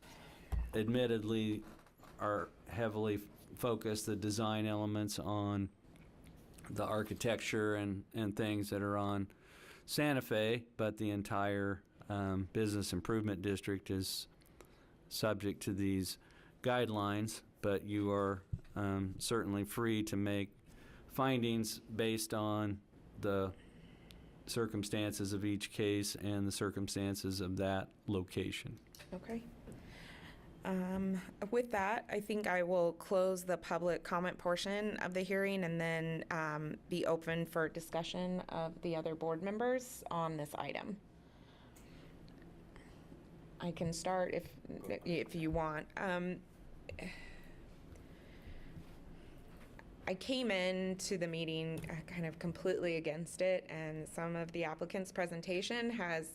admittedly are heavily focused, the design elements, on the architecture and things that are on Santa Fe, but the entire business improvement district is subject to these guidelines. But you are certainly free to make findings based on the circumstances of each case and the circumstances of that location. Okay. With that, I think I will close the public comment portion of the hearing and then be open for discussion of the other board members on this item. I can start if you want. I came into the meeting kind of completely against it, and some of the applicant's presentation has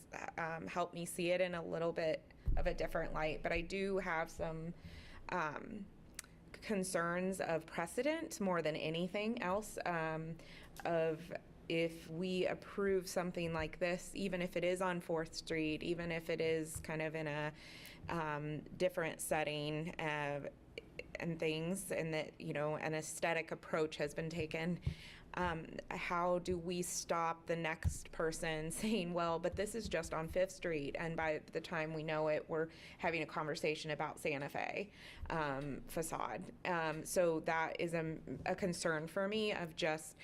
helped me see it in a little bit of a different light. But I do have some concerns of precedent more than anything else, of if we approve something like this, even if it is on 4th Street, even if it is kind of in a different setting, and things, and that, you know, an aesthetic approach has been taken, how do we stop the next person saying, well, but this is just on 5th Street, and by the time we know it, we're having a conversation about Santa Fe facade. So that is a concern for me, of just,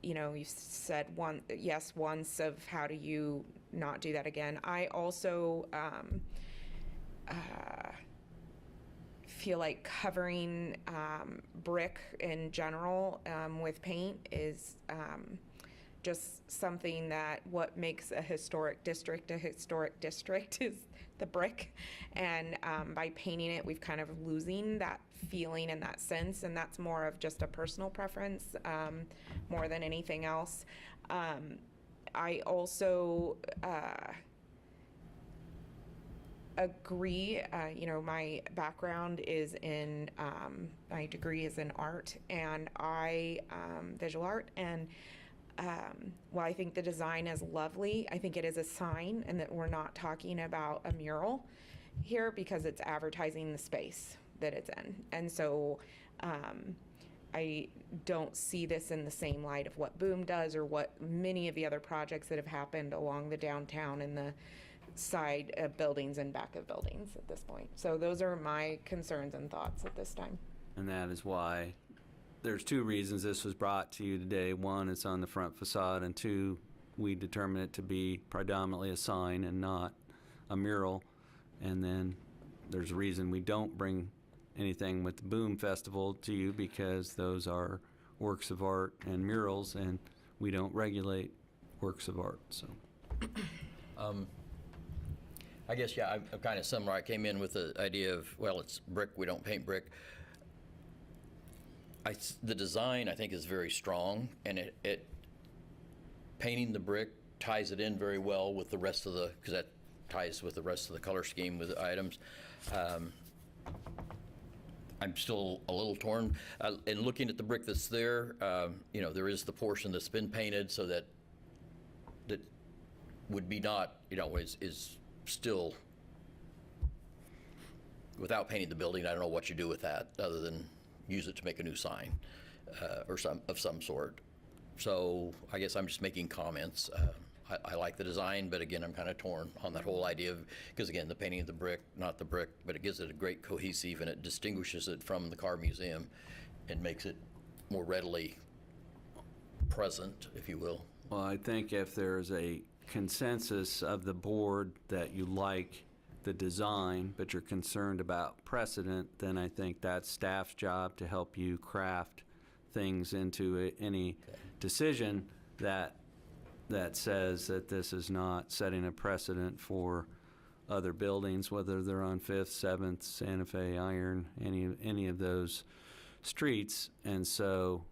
you know, you said yes once, of how do you not do that again. I also feel like covering brick in general with paint is just something that what makes a historic district is the brick. And by painting it, we've kind of losing that feeling and that sense, and that's more of just a personal preference more than anything else. I also agree, you know, my background is in, my degree is in art, and visual art, and while I think the design is lovely, I think it is a sign, and that we're not talking about a mural here, because it's advertising the space that it's in. And so I don't see this in the same light of what Boom does, or what many of the other projects that have happened along the downtown and the side of buildings and back of buildings at this point. So those are my concerns and thoughts at this time. And that is why there's two reasons this was brought to you today. One, it's on the front facade, and two, we determined it to be predominantly a sign and not a mural. And then there's a reason we don't bring anything with the Boom Festival to you, because those are works of art and murals, and we don't regulate works of art. So I guess, yeah, I'm kind of similar. I came in with the idea of, well, it's brick, we don't paint brick. The design, I think, is very strong, and it painting the brick ties it in very well with the rest of the, because that ties with the rest of the color scheme with the items. I'm still a little torn. And looking at the brick that's there, you know, there is the portion that's been painted, so that would be not, you know, is still, without painting the building, I don't know what you do with that other than use it to make a new sign or some sort. So I guess I'm just making comments. I like the design, but again, I'm kind of torn on that whole idea of, because again, the painting of the brick, not the brick, but it gives it a great cohesive, and it distinguishes it from the car museum and makes it more readily present, if you will. Well, I think if there's a consensus of the board that you like the design, but you're concerned about precedent, then I think that's staff's job to help you craft things into any decision that says that this is not setting a precedent for other buildings, whether they're on 5th, 7th, Santa Fe, Iron, any of those streets. And so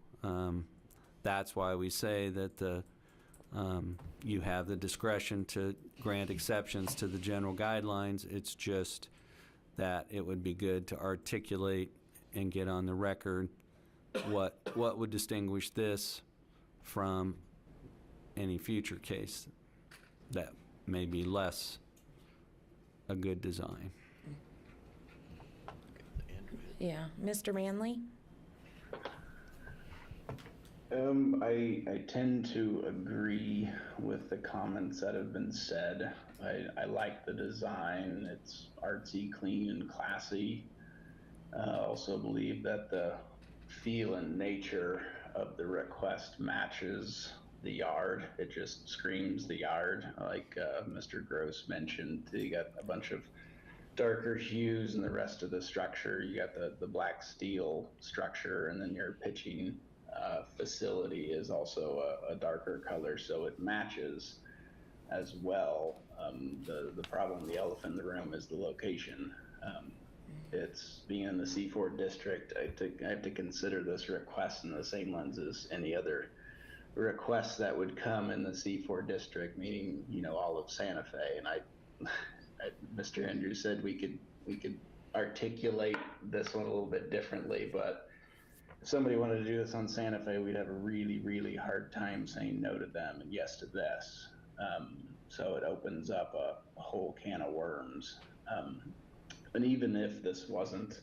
that's why we say that you have the discretion to grant exceptions to the general guidelines. It's just that it would be good to articulate and get on the record what would distinguish this from any future case that may be less a good design. Yeah. Mr. Manley? I tend to agree with the comments that have been said. I like the design. It's artsy, clean, and classy. I also believe that the feel and nature of the request matches the yard. It just screams the yard. Like Mr. Gross mentioned, you got a bunch of darker hues in the rest of the structure. You got the black steel structure, and then your pitching facility is also a darker color, so it matches as well. The problem, the elephant in the room, is the location. It's being in the C4 district. I have to consider this request in the same lens as any other requests that would come in the C4 district, meaning, you know, all of Santa Fe. And Mr. Andrews said we could articulate this one a little bit differently, but if somebody wanted to do this on Santa Fe, we'd have a really, really hard time saying no to them and yes to this. So it opens up a whole can of worms. And even if this wasn't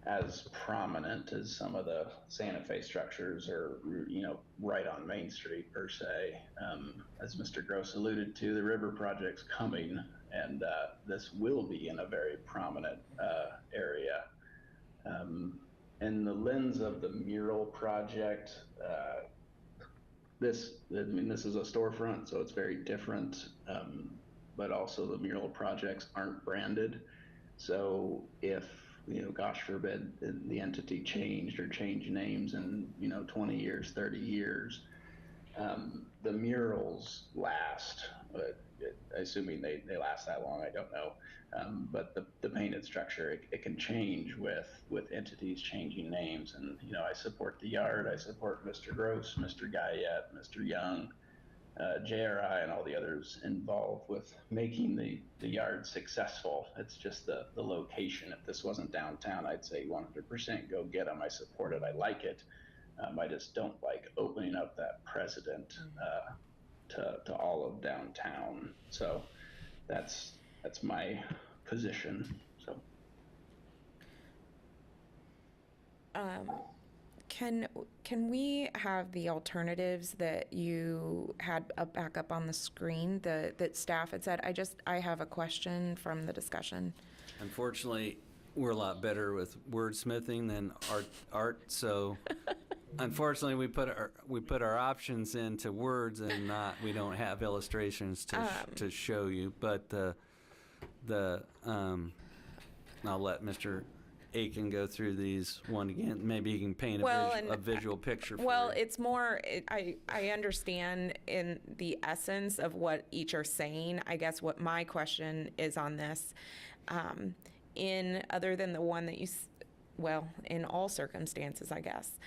as prominent as some of the Santa Fe structures or, you know, right on Main Street per se, as Mr. Gross alluded to, the river project's coming, and this will be in a very prominent area. In the lens of the mural project, this is a storefront, so it's very different, but also the mural projects aren't branded. So if, you know, gosh forbid, the entity changed or changed names in, you know, 20 years, 30 years, the murals last, assuming they last that long, I don't know. But the painted structure, it can change with entities changing names. And, you know, I support the yard. I support Mr. Gross, Mr. Guyette, Mr. Young, JRI, and all the others involved with making the yard successful. It's just the location. If this wasn't downtown, I'd say 100% go get them. I support it. I like it. I just don't like opening up that precedent to all of downtown. So that's my position. So. Can we have the alternatives that you had back up on the screen that staff had said? I have a question from the discussion. Unfortunately, we're a lot better with wordsmithing than art, so unfortunately we put our options into words and we don't have illustrations to show you. But I'll let Mr. Aiken go through these one again. Maybe he can paint a visual picture for you. It's more, I understand in the essence of what each are saying. I guess what my question is on this, other than the one that in all circumstances, I guess,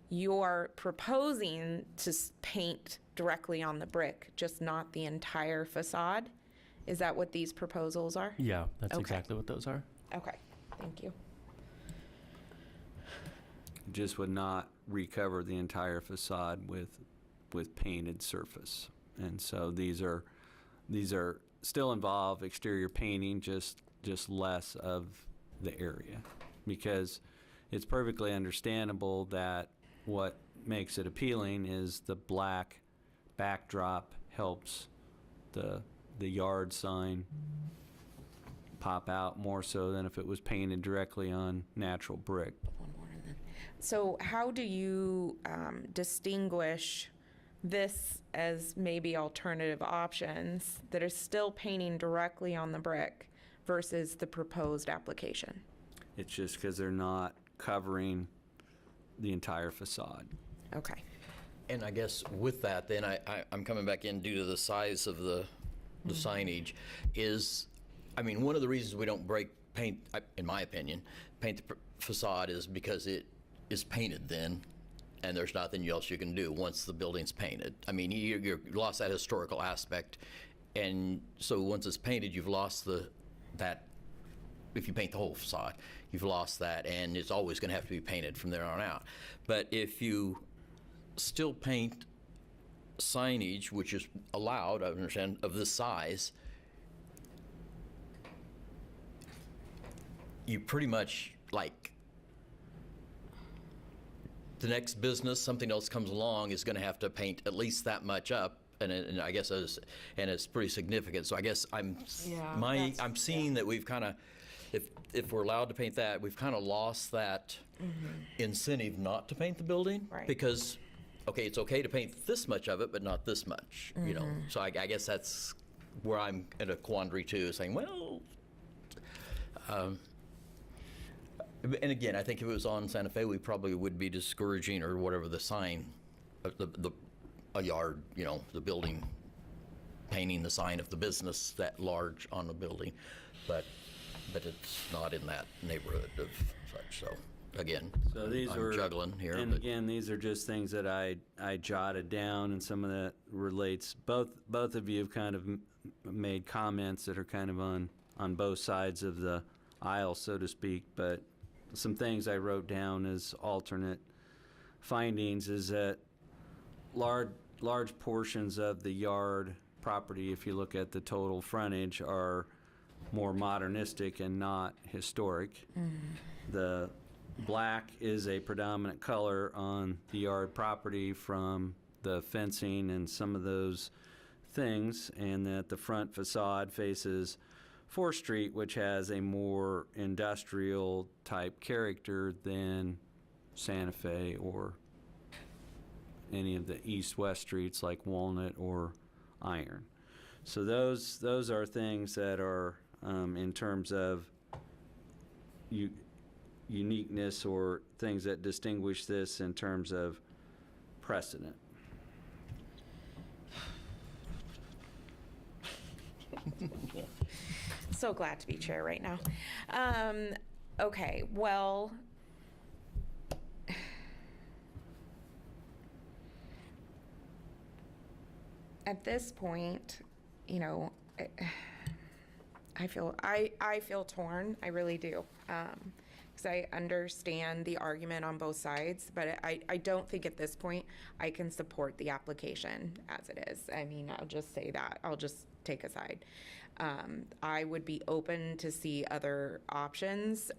you're proposing to paint directly on the brick, just not the entire facade. Is that what these proposals are? Yeah, that's Okay. exactly what those are. Okay, thank you. Just would not recover the entire facade with painted surface. And so these are still involve exterior painting, just less of the area, because it's perfectly understandable that what makes it appealing is the black backdrop helps the yard sign pop out more so than if it was painted directly on natural brick. So how do you distinguish this as maybe alternative options that are still painting directly on the brick versus the proposed application? It's just because they're not covering the entire facade. Okay. And I guess with that, then I'm coming back in due to the size of the signage is, I mean, one of the reasons we don't paint, in my opinion, paint the facade is because it is painted then, and there's nothing else you can do once the building's painted. I mean, you lost that historical aspect, and so once it's painted, you've lost that. If you paint the whole facade, you've lost that, and it's always going to have to be painted from there on out. But if you still paint signage, which is allowed, I understand, of this size, you pretty much, like, the next business, something else comes along, is going to have to paint at least that much up, and I guess it's pretty significant. So I guess I'm seeing that we've kind of, if we're allowed to paint that, we've kind of lost that incentive not to paint the building. Right. Because, okay, it's okay to paint this much of it, but not this much, you know. So I guess that's where I'm at a quandary too, saying, well, and again, I think if it was on Santa Fe, we probably would be discouraging or whatever the sign, a yard, you know, the building, painting the sign of the business that large on the building, but it's not in that neighborhood of such. So again, So these I'm were juggling here. and But again, these are just things that I jotted down, and some of that relates. Both of you have kind of made comments that are kind of on both sides of the aisle, so to speak. But some things I wrote down as alternate findings is that large portions of the yard property, if you look at the total frontage, are more modernistic and not historic. The black is a predominant color on the yard property from the fencing and some of those things, and that the front facade faces 4th Street, which has a more industrial type character than Santa Fe or any of the east-west streets like Walnut or Iron. So those are things that are in terms of uniqueness or things that distinguish this in terms of precedent. So glad to be chair right now. Okay, well, at this point, you know, I feel torn. I really do. Because I understand the argument on both sides, but I don't think at this point I can support the application as it is. I mean, I'll just say that. I'll just take a side. I would be open to see other options,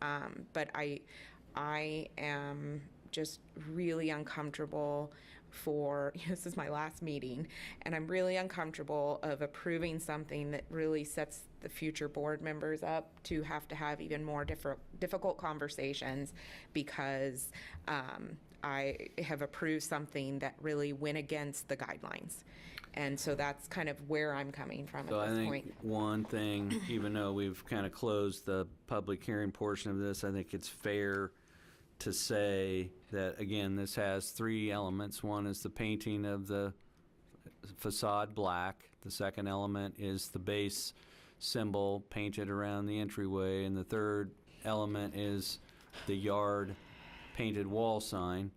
but I am just really uncomfortable this is my last meeting, and I'm really uncomfortable of approving something that really sets the future board members up to have even more difficult conversations because I have approved something that really went against the guidelines. And so that's kind of where I'm coming from So at I this think point. one thing, even though we've kind of closed the public hearing portion of this, I think it's fair to say that, again, this has 3 elements. One is the painting of the facade black. The second element is the base symbol painted around the entryway. And the third element is the yard painted wall sign.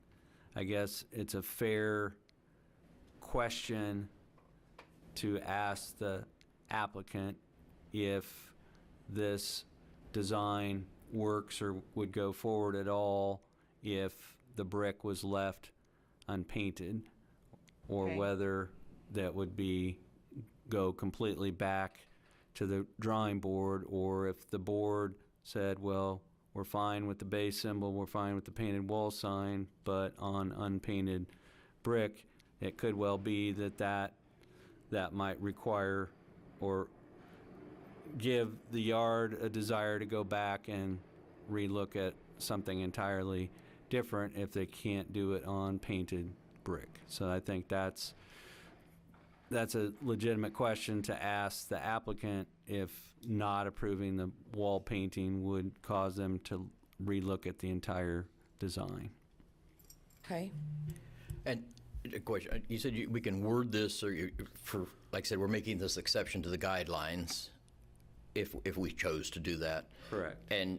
I guess it's a fair question to ask the applicant if this design works or would go forward at all if the brick was left unpainted, or Okay. whether that would go completely back to the drawing board, or if the board said, well, we're fine with the base symbol, we're fine with the painted wall sign, but on unpainted brick, it could well be that that might require or give the yard a desire to go back and relook at something entirely different if they can't do it on painted brick. So I think that's a legitimate question to ask the applicant if not approving the wall painting would cause them to relook at the entire design. Okay. And a question, you said we can word this, or for, like I said, we're making this exception to the guidelines if we chose to do that. Correct. And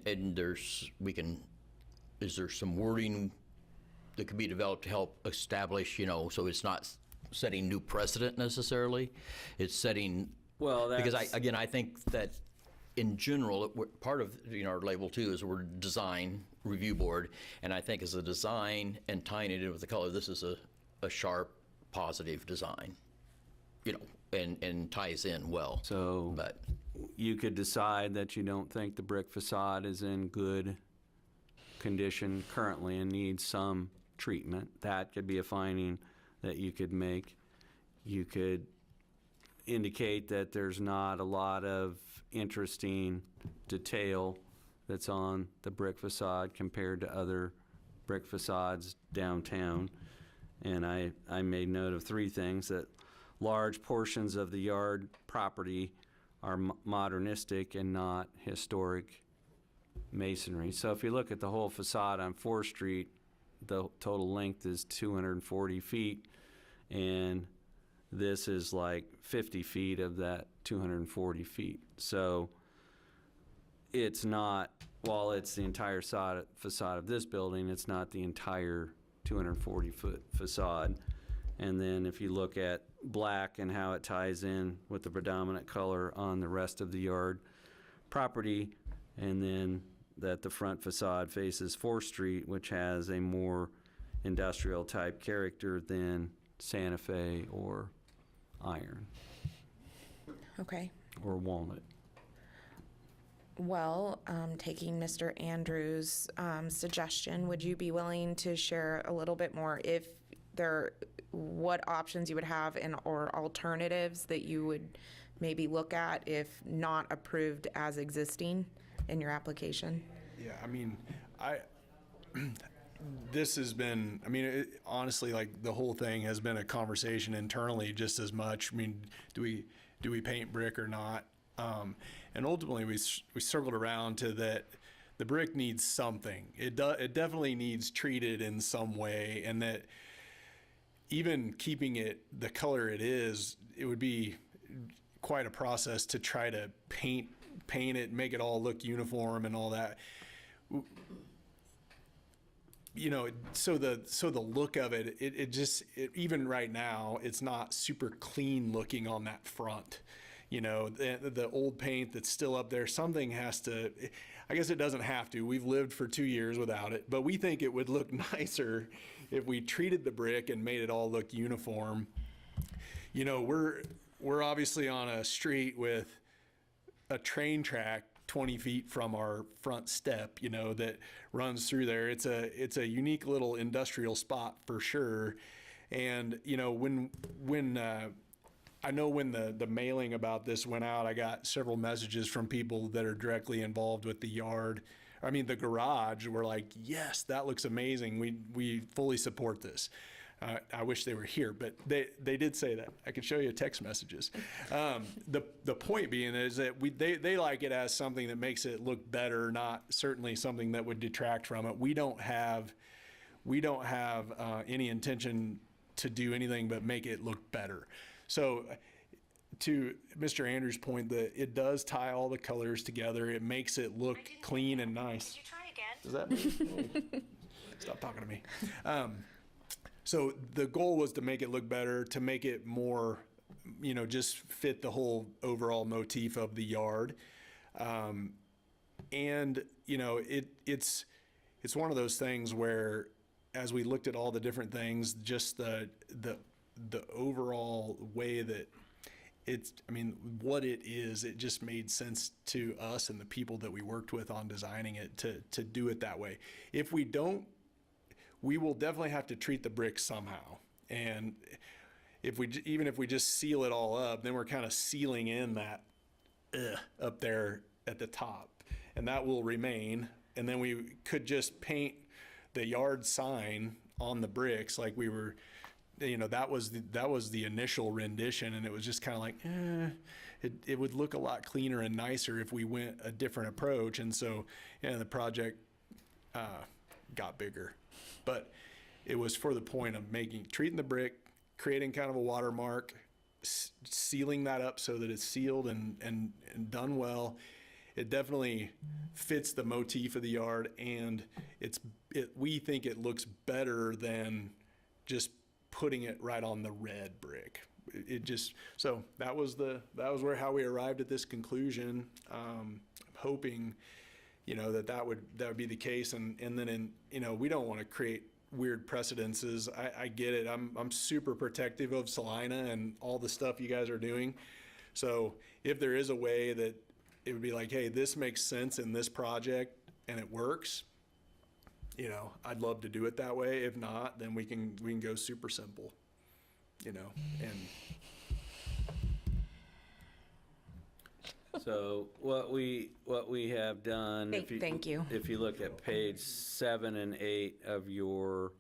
is there some wording that could be developed to help establish, so it's not setting new precedent necessarily? It's setting, Well, because that's- I think that in general, part of, our label too is we're design review board. And I think as a design and tying it in with the color, this is a sharp, positive design, and ties in well. So But you could decide that you don't think the brick facade is in good condition currently and needs some treatment. That could be a finding that you could make. You could indicate that there's not a lot of interesting detail that's on the brick facade compared to other brick facades downtown. And I made note of three things: that large portions of the yard property are modernistic and not historic masonry. So if you look at the whole facade on 4th Street, the total length is 240 feet, and this is like 50 feet of that 240 feet. So it's not, while it's the entire facade of this building, it's not the entire 240-foot facade. And then if you look at black and how it ties in with the predominant color on the rest of the yard property, and then that the front facade faces 4th Street, which has a more industrial type character than Santa Fe or Iron Okay. or Walnut. Well, taking Mr. Andrews' suggestion, would you be willing to share a little bit more what options you would have or alternatives that you would maybe look at if not approved as existing in your application? Yeah, this has been, honestly, like the whole thing has been a conversation internally just as much. Do we paint brick or not? And ultimately we circled around to that the brick needs something. It definitely needs treated in some way, and that even keeping it the color it is, it would be quite a process to try to paint it, make it all look uniform and all that. So the look of it even right now, it's not super clean looking on that front. The old paint that's still up there, something has to, I guess it doesn't have to. We've lived for 2 years without it, but we think it would look nicer if we treated the brick and made it all look uniform. We're obviously on a street with a train track 20 feet from our front step, that runs through there. It's a unique little industrial spot for sure. And, when I know when the mailing about this went out, I got several messages from people that are directly involved with the garage. Were like, yes, that looks amazing. We fully support this. I wish they were here, but they did say that. I can show you text messages. The point being is that they like it as something that makes it look better, not certainly something that would detract from it. We don't have any intention to do anything but make it look better. So to Mr. Andrews' point, that it does tie all the colors together. It makes it look clean and nice. Did you try again? Does that mean? Stop talking to me. So the goal was to make it look better, to make it more, just fit the whole overall motif of the yard. And, it's one of those things where, as we looked at all the different things, just the overall way that what it is, it just made sense to us and the people that we worked with on designing it to do it that way. If we don't, we will definitely have to treat the brick somehow. And even if we just seal it all up, then we're kind of sealing in that up there at the top, and that will remain. And then we could just paint the yard sign on the bricks like we were, that was the initial rendition, and it was just kind of like, it would look a lot cleaner and nicer if we went a different approach. And so, the project got bigger, but it was for the point of treating the brick, creating kind of a watermark, sealing that up so that it's sealed and done well. It definitely fits the motif of the yard, and we think it looks better than just putting it right on the red brick. So that was how we arrived at this conclusion. Hoping, that would be the case, and then we don't want to create weird precedences. I get it. I'm super protective of Salina and all the stuff you guys are doing. So if there is a way that it would be like, hey, this makes sense in this project and it works, I'd love to do it that way. If not, then we can go super simple, and So what we have done, Thank you. If you look at page 7 and 8 of your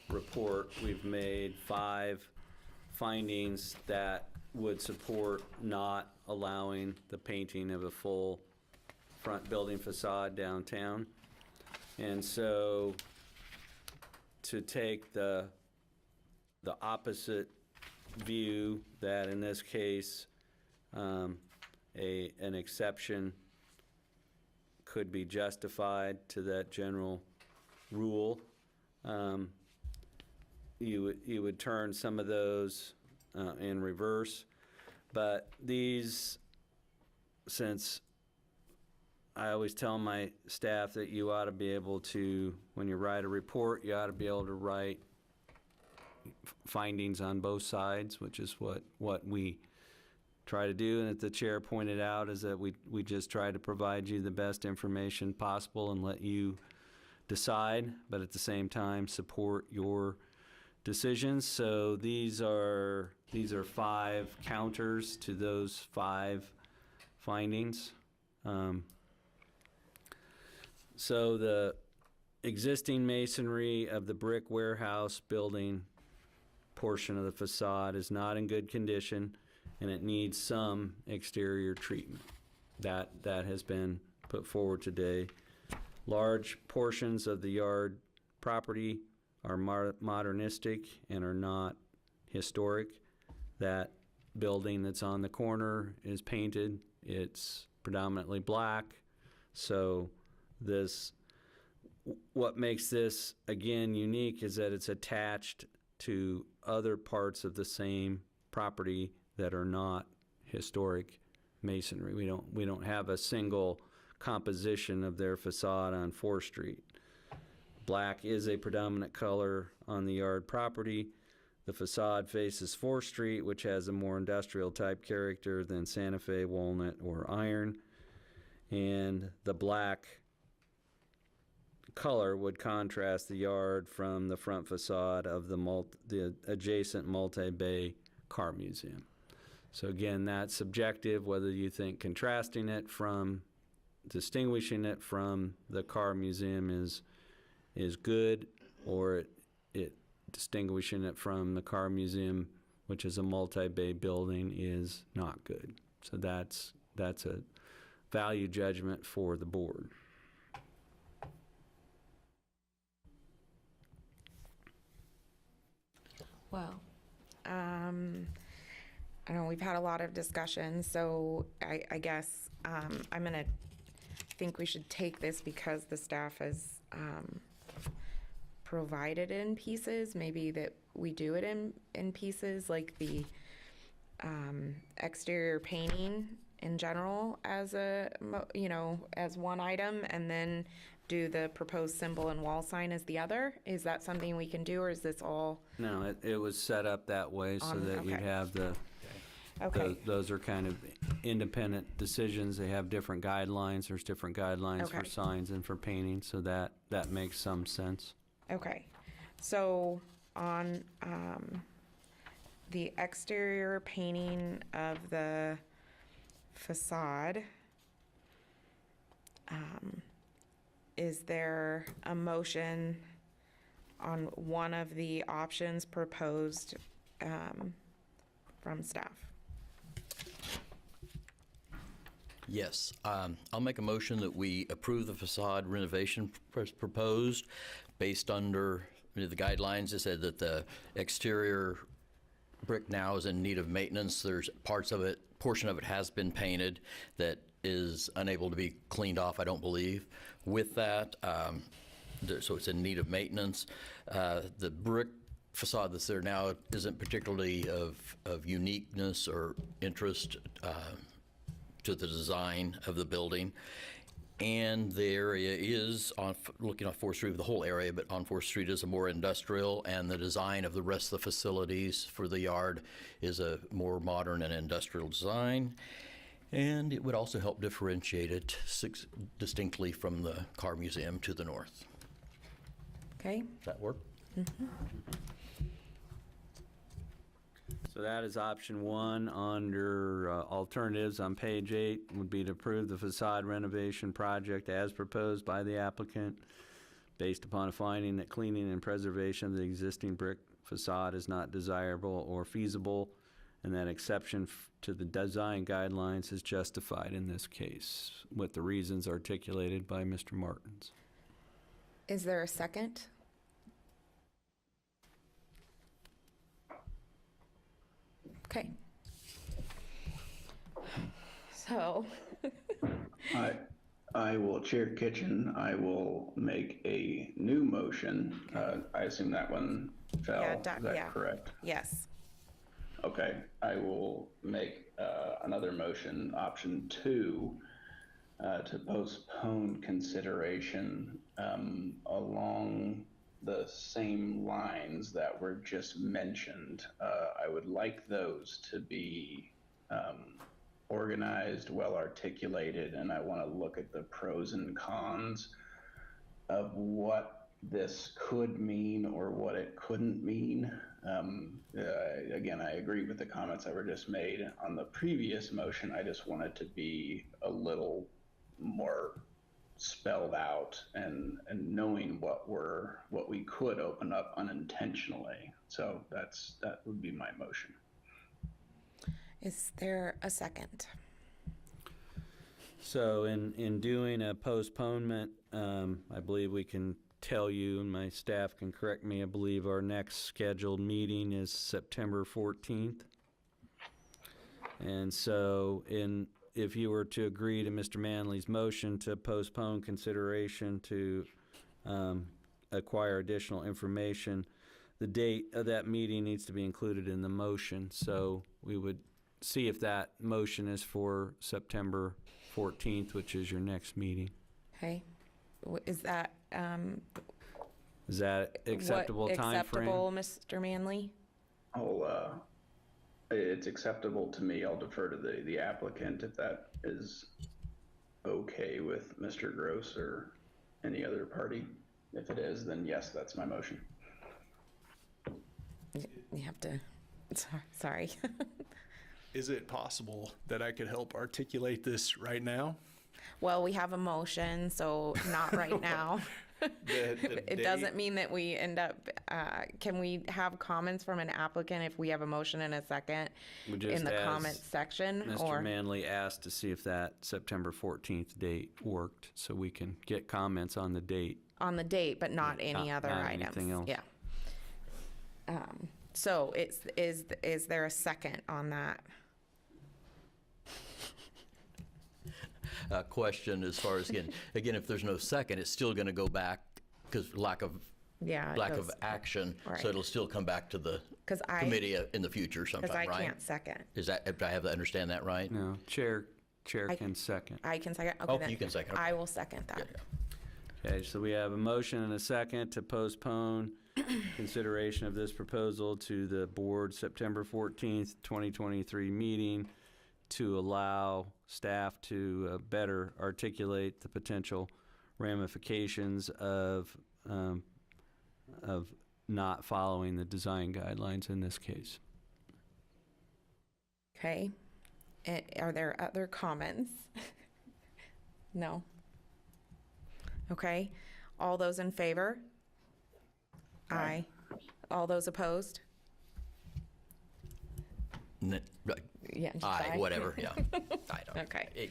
report, we've made 5 findings that would support not allowing the painting of a full front building facade downtown. And so to take the opposite view, that in this case, an exception could be justified to that general rule, you would turn some of those in reverse. But these, since I always tell my staff that you ought to be able to, when you write a report, you ought to be able to write findings on both sides, which is what we try to do. And that the chair pointed out is that we just try to provide you the best information possible and let you decide, but at the same time support your decisions. So these are 5 counters to those 5 findings. So the existing masonry of the brick warehouse building portion of the facade is not in good condition, and it needs some exterior treatment. That has been put forward today. Large portions of the yard property are modernistic and are not historic. That building that's on the corner is painted. It's predominantly black. So what makes this, again, unique is that it's attached to other parts of the same property that are not historic masonry. We don't have a single composition of their facade on 4th Street. Black is a predominant color on the yard property. The facade faces 4th Street, which has a more industrial type character than Santa Fe, Walnut, or Iron. And the black color would contrast the yard from the front facade of the adjacent multi-bay car museum. So again, that's subjective, whether you think distinguishing it from the car museum is good, or it distinguishing it from the car museum, which is a multi-bay building, is not good. So that's a value judgment for the board. Well, I know we've had a lot of discussion, so I guess I'm gonna think we should take this because the staff has provided in pieces. Maybe that we do it in pieces, like the exterior painting in general as as one item, and then do the proposed symbol and wall sign as the other. Is that something we can do, or is this all? No, it was set up that way so that you okay. have Okay. those are kind of independent decisions. They have different guidelines. There's different guidelines for Okay. signs and for painting, so that makes some sense. Okay, so on the exterior painting of the facade. Is there a motion on one of the options proposed from staff? Yes, I'll make a motion that we approve the facade renovation proposed based under the guidelines. It said that the exterior brick now is in need of maintenance. There's portion of it has been painted that is unable to be cleaned off, I don't believe. With that, so it's in need of maintenance. The brick facade that's there now isn't particularly of uniqueness or interest to the design of the building. And the area is, looking on 4th Street, the whole area, but on 4th Street is a more industrial, and the design of the rest of the facilities for the yard is a more modern and industrial design. And it would also help differentiate it distinctly from the car museum to the north. Okay. Does that work? So that is option 1 under alternatives on page 8 would be to approve the facade renovation project as proposed by the applicant based upon a finding that cleaning and preservation of the existing brick facade is not desirable or feasible, and that exception to the design guidelines is justified in this case with the reasons articulated by Mr. Martins. Is there a second? Okay. So, I will, Chair Kitchen, I will make a new motion. I assume that one fell. Yeah, Is that correct? yes. Okay, I will make another motion, option 2, to postpone consideration along the same lines that were just mentioned. I would like those to be organized, well articulated, and I want to look at the pros and cons of what this could mean or what it couldn't mean. Again, I agree with the comments that were just made on the previous motion. I just want it to be a little more spelled out and knowing what we could open up unintentionally. So that would be my motion. Is there a second? So in doing a postponement, I believe we can tell you, and my staff can correct me, I believe our next scheduled meeting is September 14th. And so if you were to agree to Mr. Manley's motion to postpone consideration to acquire additional information, the date of that meeting needs to be included in the motion. So we would see if that motion is for September 14th, which is your next meeting. Okay. Is that acceptable time frame? acceptable, Mr. Manley? It's acceptable to me. I'll defer to the applicant if that is okay with Mr. Gross or any other party. If it is, then yes, that's my motion. You have to, sorry. Is it possible that I could help articulate this right now? Well, we have a motion, so not right now. It doesn't mean that we end up, can we have comments from an applicant if we have a motion and a second in the comments section? Mr. Manley asked to see if that September 14th date worked, so we can get comments on the date. On the date, but not any other not items. anything else. Yeah. So is there a second on that? Question as far as, again, if there's no second, it's still going to go back because lack of action. Right. So it'll still come back to the committee in the future sometime, right? Because I can't second. Is that, do I have to understand that right? No, chair can second. I can second. Okay, Oh, then you can second. Okay. I will second that. Yeah. Okay, so we have a motion and a second to postpone consideration of this proposal to the board September 14th, 2023 meeting to allow staff to better articulate the potential ramifications of not following the design guidelines in this case. Okay. Are there other comments? No. Okay. All those in favor? Aye. All those opposed? Yeah. just Aye, whatever, yeah. I don't. Okay.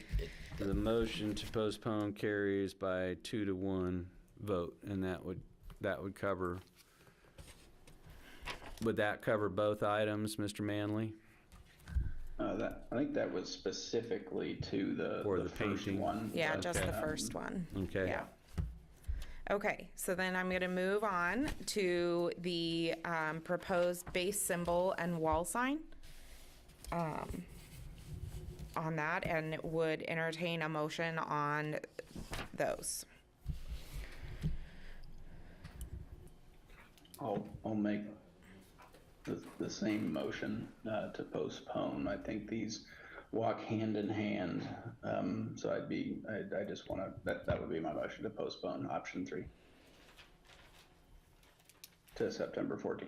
The motion to postpone carries by 2-1 vote, and that would cover, would that cover both items, Mr. Manley? I think that was specifically to Or the the first painting. one. Yeah, but, just the first one. Okay. Yeah. Okay, so then I'm going to move on to the proposed base symbol and wall sign on that, and would entertain a motion on those. I'll make the same motion to postpone. I think these walk hand in hand. So I just want to, that would be my motion to postpone option 3 to September 14th.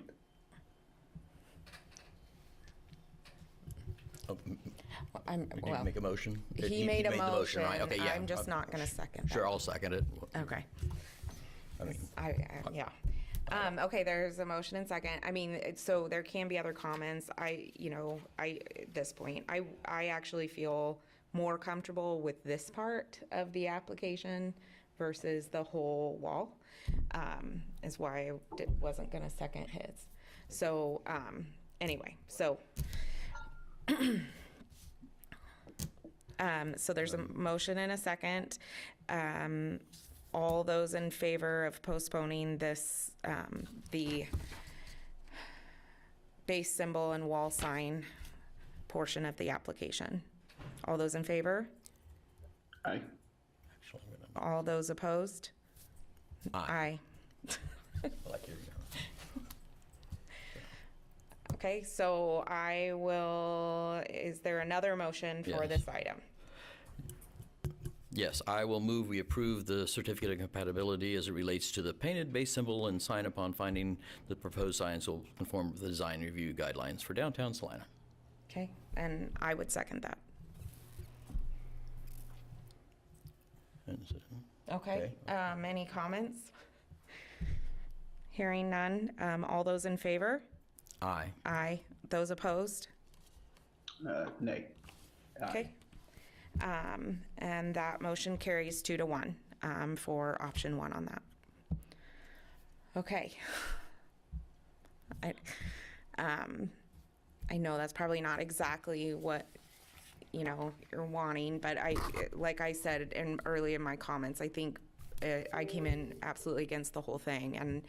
I'm, We need well, to make a motion? he You made a the motion. right? Okay, yeah. I'm just not going to second Sure, that. I'll second it. Okay. I mean, Yeah. Okay, there's a motion and second. I mean, so there can be other comments. At this point, I actually feel more comfortable with this part of the application versus the whole wall, is why I wasn't gonna second his. So, anyway, so. So there's a motion and a second. All those in favor of postponing this, the base symbol and wall sign portion of the application? All those in favor? Aye. actually, I'm gonna- All those opposed? Aye. Aye. I like your- Okay, so is there another motion for Yes. this item? Yes, I will move we approve the certificate of compatibility as it relates to the painted base symbol and sign upon finding the proposed signs will conform with the design review guidelines for downtown Salina. Okay, and I would second that. And so- Okay, any comments? Hearing none, all those in favor? Aye. Aye. Those opposed? Nay. Aye. Okay. And that motion carries 2-1 for option 1 on that. Okay. I know that's probably not exactly what, you're wanting, but like I said early in my comments, I think I came in absolutely against the whole thing, and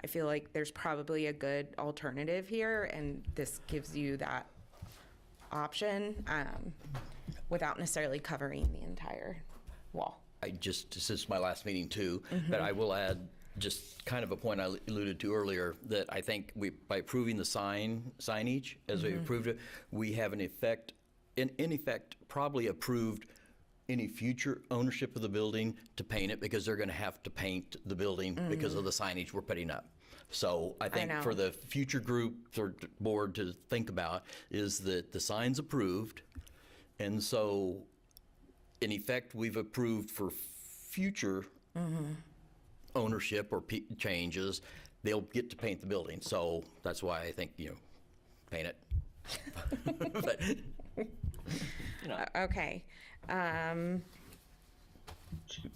I feel like there's probably a good alternative here, and this gives you that option without necessarily covering the entire wall. This is my last meeting too, but I will add just kind of a point I alluded to earlier, that I think by approving the signage as we approved it, we have in effect probably approved any future ownership of the building to paint it, because they're going to have to paint the building because of the signage we're putting up. So I think know. for the future group or board to think about is that the sign's approved, and so in effect we've approved for future ownership or changes, they'll get to paint the building. So that's why I think, paint it. But, Okay.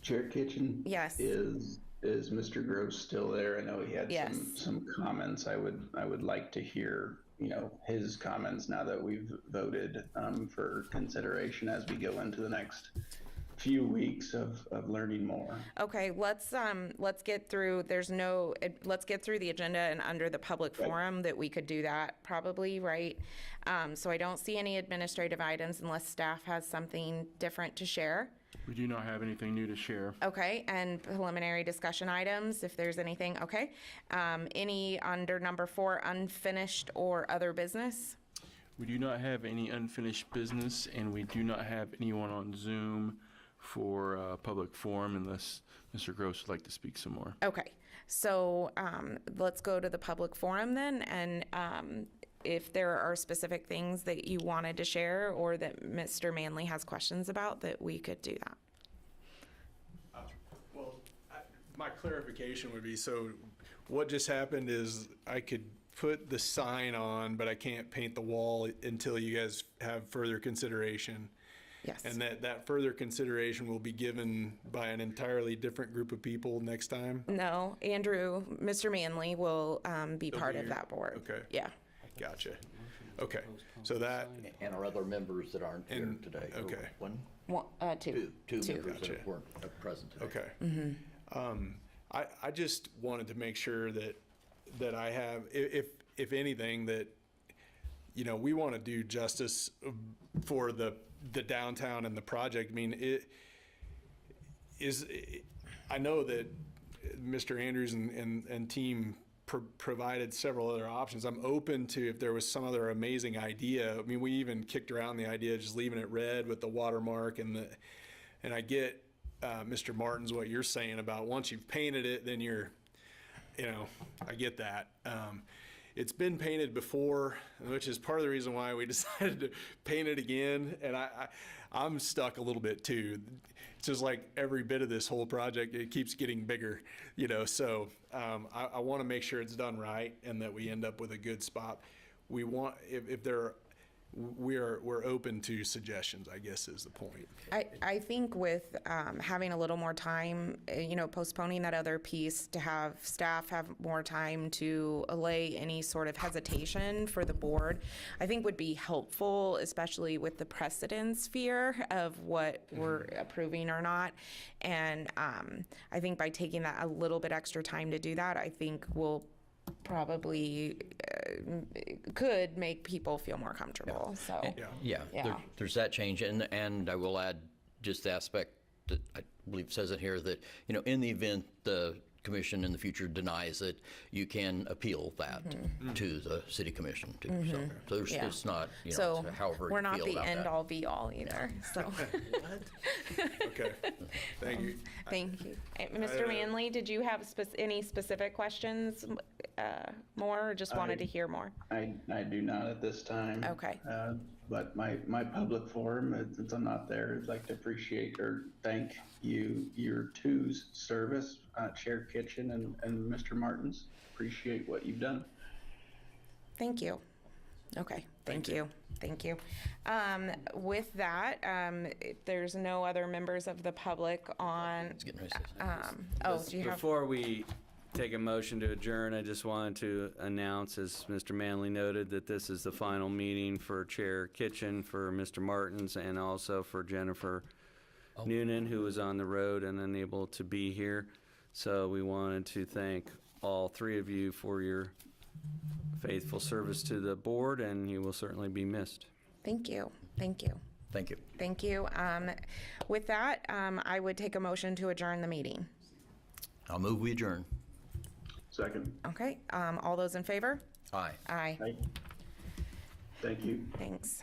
Chair Kitchen? Yes. Is Mr. Gross still there? I know he had Yes. some comments. I would like to hear, his comments now that we've voted for consideration as we go into the next few weeks of learning more. Okay, let's get through, let's get through the agenda, and under the public forum that we could do that probably, right? So I don't see any administrative items unless staff has something different to share. We do not have anything new to share. Okay, and preliminary discussion items, if there's anything, okay. Any under number 4, unfinished or other business? We do not have any unfinished business, and we do not have anyone on Zoom for public forum unless Mr. Gross would like to speak some more. Okay, so let's go to the public forum then, and if there are specific things that you wanted to share or that Mr. Manley has questions about, that we could do that. Well, my clarification would be, so what just happened is I could put the sign on, but I can't paint the wall until you guys have further consideration. Yes. And that further consideration will be given by an entirely different group of people next time? No, Andrew, Mr. Manley will be part be of here? that board. Okay. Yeah. Gotcha. Okay, so that, And our other members that aren't here And- today. Or okay. One, One, two. two members Gotcha. that weren't present today. okay. I just wanted to make sure that I have, if anything, that, you know, we want to do justice for the downtown and the project. I mean, I know that Mr. Andrews and team provided several other options. I'm open to if there was some other amazing idea. I mean, we even kicked around the idea of just leaving it red with the watermark and I get, Mr. Martins, what you're saying about once you've painted it, then you're, you know, I get that. It's been painted before, which is part of the reason why we decided to paint it again. And I'm stuck a little bit too. It's just like every bit of this whole project, it keeps getting bigger, you know, so I want to make sure it's done right and that we end up with a good spot. We want, if there, we're open to suggestions, I guess is the point. I think with having a little more time, you know, postponing that other piece to have staff have more time to allay any sort of hesitation for the board, I think would be helpful, especially with the precedence fear of what we're approving or not. And I think by taking that a little bit extra time to do that, I think we'll probably could make people feel more comfortable. So Yeah, Yeah. there's that change, and I will add just the aspect that I believe says it here that, you know, in the event the commission in the future denies it, you can appeal that to the city commission too. So there's, Yeah. it's not, you know, So it's however we're you not feel the about end that. all be all either. So Okay, thank you. thank you. Mr. Manley, did you have any specific questions more, or just wanted to hear more? I do not at this time. Okay. But my public forum, since I'm not there, I'd like to appreciate or thank your two's service, Chair Kitchen and Mr. Martins. Appreciate what you've done. Thank you. Okay, thank you. Thank you. With that, if there's no other members of the public on, It's getting ready to say something. do you have? Before we take a motion to adjourn, I just wanted to announce, as Mr. Manley noted, that this is the final meeting for Chair Kitchen, for Mr. Martins, and also for Jennifer Noonan, who was on the road and unable to be here. So we wanted to thank all three of you for your faithful service to the board, and you will certainly be missed. Thank you. Thank you. Thank you. Thank you. With that, I would take a motion to adjourn the meeting. I'll move we adjourn. Second. Okay, all those in favor? Aye. Aye. Thank you. Thanks.